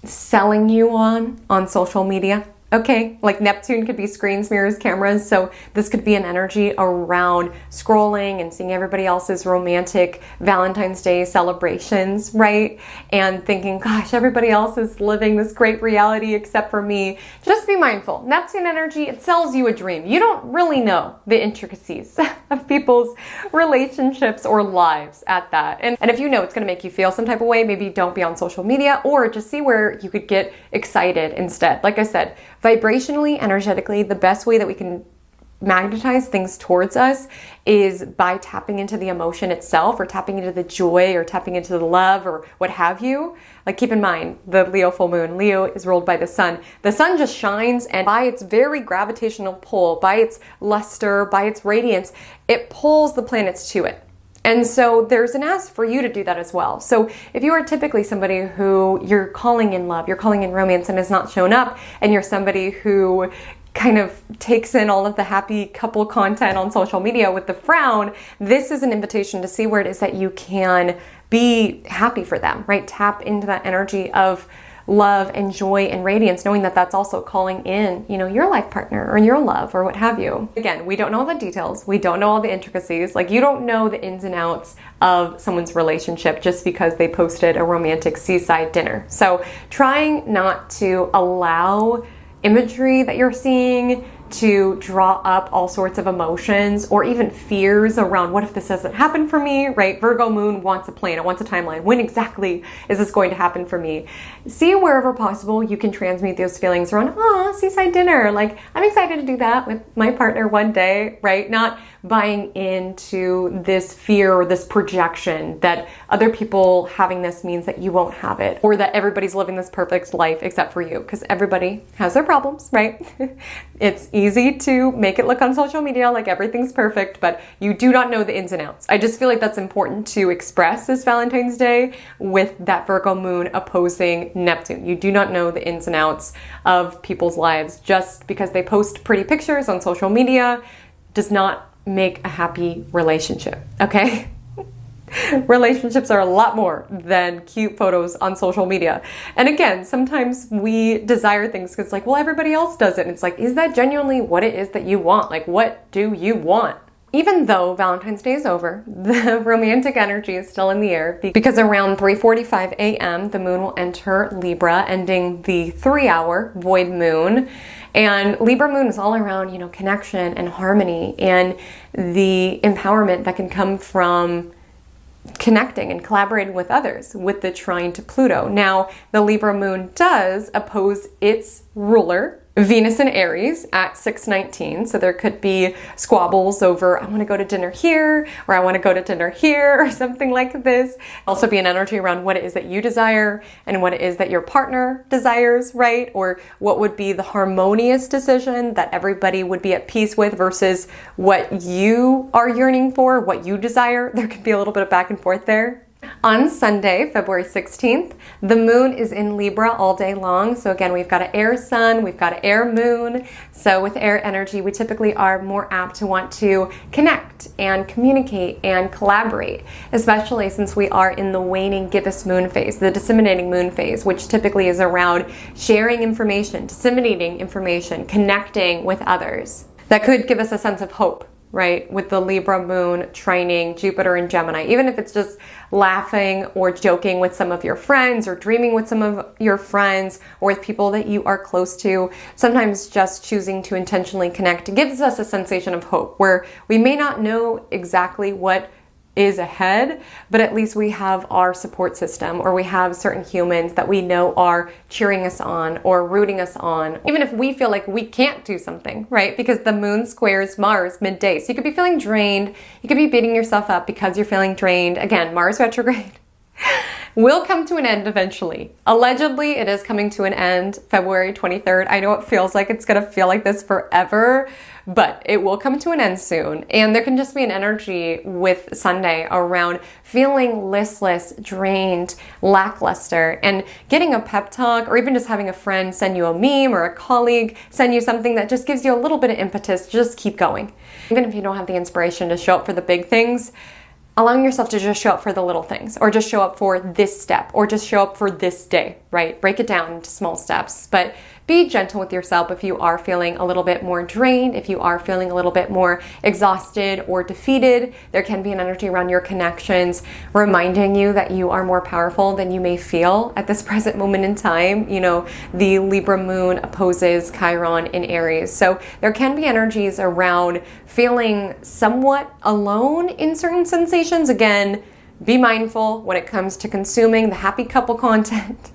selling you on social media. Okay, like Neptune could be screens, mirrors, cameras, so this could be an energy around scrolling and seeing everybody else's romantic Valentine's Day celebrations, right? And thinking, gosh, everybody else is living this great reality except for me. Just be mindful. Neptune energy, it sells you a dream. You don't really know the intricacies of people's relationships or lives at that. And if you know it's going to make you feel some type of way, maybe don't be on social media, or just see where you could get excited instead. Like I said, vibrationally, energetically, the best way that we can magnetize things towards us is by tapping into the emotion itself, or tapping into the joy, or tapping into the love, or what have you. Like, keep in mind, the Leo full moon, Leo is ruled by the sun. The sun just shines, and by its very gravitational pull, by its luster, by its radiance, it pulls the planets to it. And so there's an ask for you to do that as well. So if you are typically somebody who you're calling in love, you're calling in romance, and has not shown up, and you're somebody who kind of takes in all of the happy couple content on social media with the frown, this is an invitation to see where it is that you can be happy for them, right? Tap into that energy of love and joy and radiance, knowing that that's also calling in, your life partner or your love or what have you. Again, we don't know the details. We don't know all the intricacies. Like, you don't know the ins and outs of someone's relationship just because they posted a romantic seaside dinner. So trying not to allow imagery that you're seeing to draw up all sorts of emotions or even fears around, what if this doesn't happen for me, right? Virgo moon wants a plan, it wants a timeline. When exactly is this going to happen for me? See wherever possible you can transmute those feelings around, seaside dinner. Like, I'm excited to do that with my partner one day, right? Not buying into this fear or this projection that other people having this means that you won't have it, or that everybody's living this perfect life except for you, because everybody has their problems, right? It's easy to make it look on social media like everything's perfect, but you do not know the ins and outs. I just feel like that's important to express this Valentine's Day with that Virgo moon opposing Neptune. You do not know the ins and outs of people's lives. Just because they post pretty pictures on social media does not make a happy relationship, okay? Relationships are a lot more than cute photos on social media. And again, sometimes we desire things because, like, well, everybody else does it. And it's like, is that genuinely what it is that you want? Like, what do you want? Even though Valentine's Day is over, the romantic energy is still in the air, because around 3:45 a.m. the moon will enter Libra, ending the 3-hour void moon. And Libra moon is all around, connection and harmony and the empowerment that can come from connecting and collaborating with others, with the trine to Pluto. Now, the Libra moon does oppose its ruler, Venus in Aries at 6:19. So there could be squabbles over, I want to go to dinner here, or I want to go to dinner here, or something like this. Also be an energy around what it is that you desire and what it is that your partner desires, right? Or what would be the harmonious decision that everybody would be at peace with versus what you are yearning for, what you desire. There could be a little bit of back and forth there. On Sunday, February 16th, the moon is in Libra all day long. So again, we've got an air sun, we've got an air moon. So with air energy, we typically are more apt to want to connect and communicate and collaborate, especially since we are in the waning gibbous moon phase, the disseminating moon phase, which typically is around sharing information, disseminating information, connecting with others. That could give us a sense of hope, right? With the Libra moon trining Jupiter and Gemini, even if it's just laughing or joking with some of your friends or dreaming with some of your friends or with people that you are close to, sometimes just choosing to intentionally connect gives us a sensation of hope where we may not know exactly what is ahead, but at least we have our support system, or we have certain humans that we know are cheering us on or rooting us on, even if we feel like we can't do something, right? Because the moon squares Mars midday. So you could be feeling drained. You could be beating yourself up because you're feeling drained. Again, Mars retrograde will come to an end eventually. Allegedly, it is coming to an end February 23rd. I know it feels like it's going to feel like this forever, but it will come to an end soon. And there can just be an energy with Sunday around feeling listless, drained, lackluster, and getting a pep talk, or even just having a friend send you a meme or a colleague send you something that just gives you a little bit of impetus to just keep going. Even if you don't have the inspiration to show up for the big things, allowing yourself to just show up for the little things, or just show up for this step, or just show up for this day, right? Break it down into small steps, but be gentle with yourself if you are feeling a little bit more drained, if you are feeling a little bit more exhausted or defeated. There can be an energy around your connections reminding you that you are more powerful than you may feel at this present moment in time. You know, the Libra moon opposes Chiron in Aries. So there can be energies around feeling somewhat alone in certain sensations. Again, be mindful when it comes to consuming the happy couple content.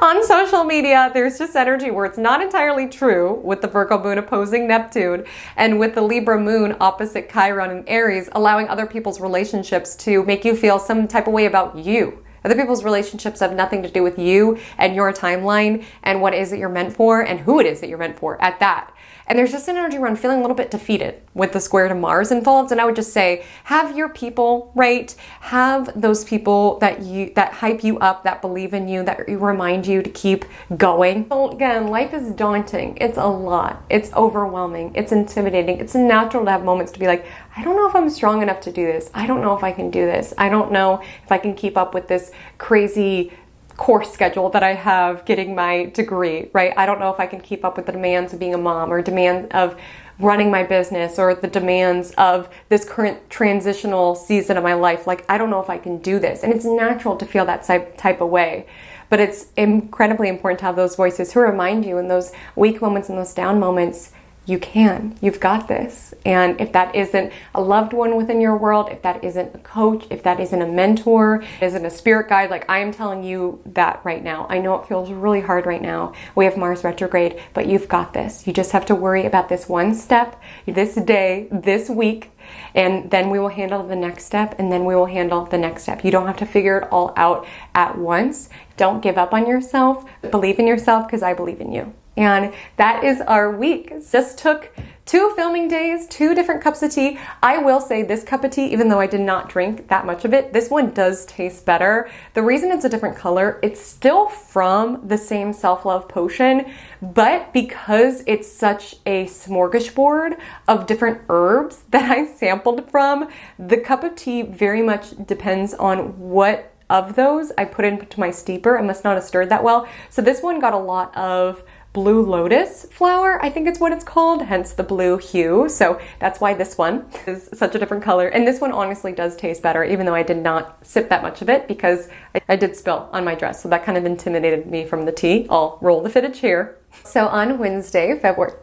On social media, there's just energy where it's not entirely true with the Virgo moon opposing Neptune and with the Libra moon opposite Chiron and Aries, allowing other people's relationships to make you feel some type of way about you. Other people's relationships have nothing to do with you and your timeline and what it is that you're meant for and who it is that you're meant for at that. And there's just an energy around feeling a little bit defeated with the square to Mars involved. And I would just say, have your people, right? Have those people that hype you up, that believe in you, that remind you to keep going. So again, life is daunting. It's a lot. It's overwhelming. It's intimidating. It's natural to have moments to be like, I don't know if I'm strong enough to do this. I don't know if I can do this. I don't know if I can keep up with this crazy course schedule that I have getting my degree, right? I don't know if I can keep up with the demands of being a mom or demand of running my business or the demands of this current transitional season of my life. Like, I don't know if I can do this. And it's natural to feel that type of way. But it's incredibly important to have those voices who remind you in those weak moments and those down moments, you can, you've got this. And if that isn't a loved one within your world, if that isn't a coach, if that isn't a mentor, isn't a spirit guide, like I am telling you that right now. I know it feels really hard right now. We have Mars retrograde, but you've got this. You just have to worry about this one step, this day, this week, and then we will handle the next step, and then we will handle the next step. You don't have to figure it all out at once. Don't give up on yourself. Believe in yourself, because I believe in you. And that is our week. It just took 2 filming days, 2 different cups of tea. I will say this cup of tea, even though I did not drink that much of it, this one does taste better. The reason it's a different color, it's still from the same self-love potion, but because it's such a smorgasbord of different herbs that I sampled from, the cup of tea very much depends on what of those I put into my steeper. I must not have stirred that well. So this one got a lot of blue lotus flower, I think it's what it's called, hence the blue hue. So that's why this one is such a different color. And this one honestly does taste better, even though I did not sip that much of it because I did spill on my dress. So that kind of intimidated me from the tea. I'll roll the fitted chair. So on Wednesday, February...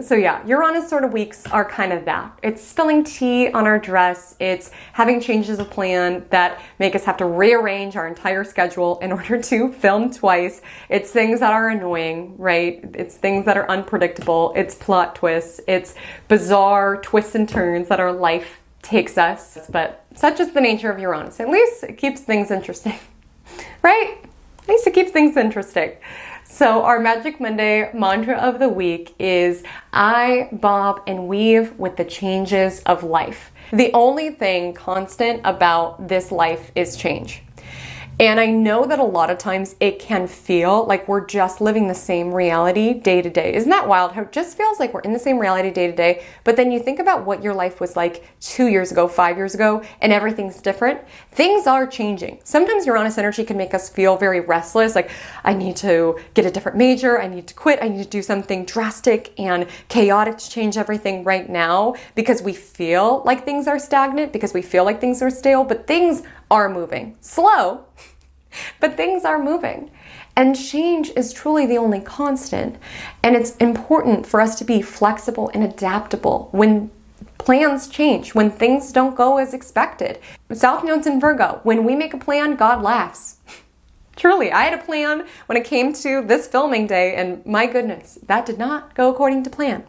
So yeah, Uranus sort of weeks are kind of that. It's spilling tea on our dress. It's having changes of plan that make us have to rearrange our entire schedule in order to film twice. It's things that are annoying, right? It's things that are unpredictable. It's plot twists. It's bizarre twists and turns that our life takes us. But such is the nature of Uranus. At least it keeps things interesting, right? At least it keeps things interesting. So our Magic Monday mantra of the week is I bob and weave with the changes of life. The only thing constant about this life is change. And I know that a lot of times it can feel like we're just living the same reality day to day. Isn't that wild? How it just feels like we're in the same reality day to day, but then you think about what your life was like 2 years ago, 5 years ago, and everything's different. Things are changing. Sometimes Uranus energy can make us feel very restless, like I need to get a different major, I need to quit, I need to do something drastic and chaotic to change everything right now because we feel like things are stagnant, because we feel like things are stale, but things are moving. Slow, but things are moving. And change is truly the only constant. And it's important for us to be flexible and adaptable when plans change, when things don't go as expected. South Node's in Virgo. When we make a plan, God laughs. Truly, I had a plan when it came to this filming day, and my goodness, that did not go according to plan.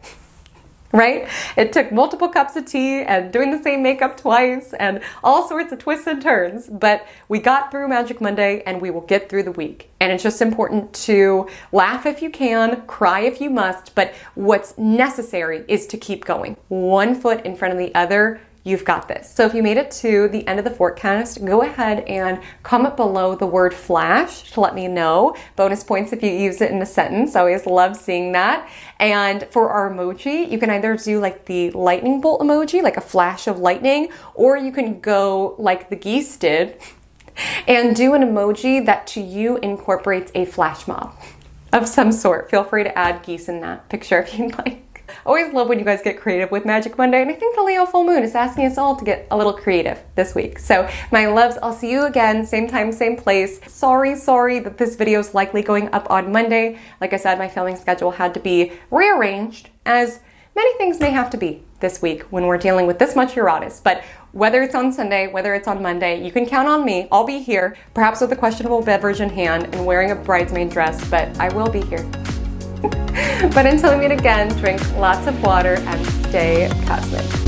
Right? It took multiple cups of tea and doing the same makeup twice and all sorts of twists and turns, but we got through Magic Monday and we will get through the week. And it's just important to laugh if you can, cry if you must, but what's necessary is to keep going. One foot in front of the other. You've got this. So if you made it to the end of the forecast, go ahead and comment below the word flash to let me know. Bonus points if you use it in a sentence. I always love seeing that. And for our emoji, you can either do like the lightning bolt emoji, like a flash of lightning, or you can go like the geese did and do an emoji that to you incorporates a flash mob of some sort. Feel free to add geese in that picture if you'd like. Always love when you guys get creative with Magic Monday, and I think the Leo full moon is asking us all to get a little creative this week. So my loves, I'll see you again, same time, same place. Sorry that this video is likely going up on Monday. Like I said, my filming schedule had to be rearranged, as many things may have to be this week when we're dealing with this much Uranus. But whether it's on Sunday, whether it's on Monday, you can count on me. I'll be here, perhaps with a questionable beverage in hand and wearing a bridesmaid dress, but I will be here. But until we meet again, drink lots of water and stay cosmic.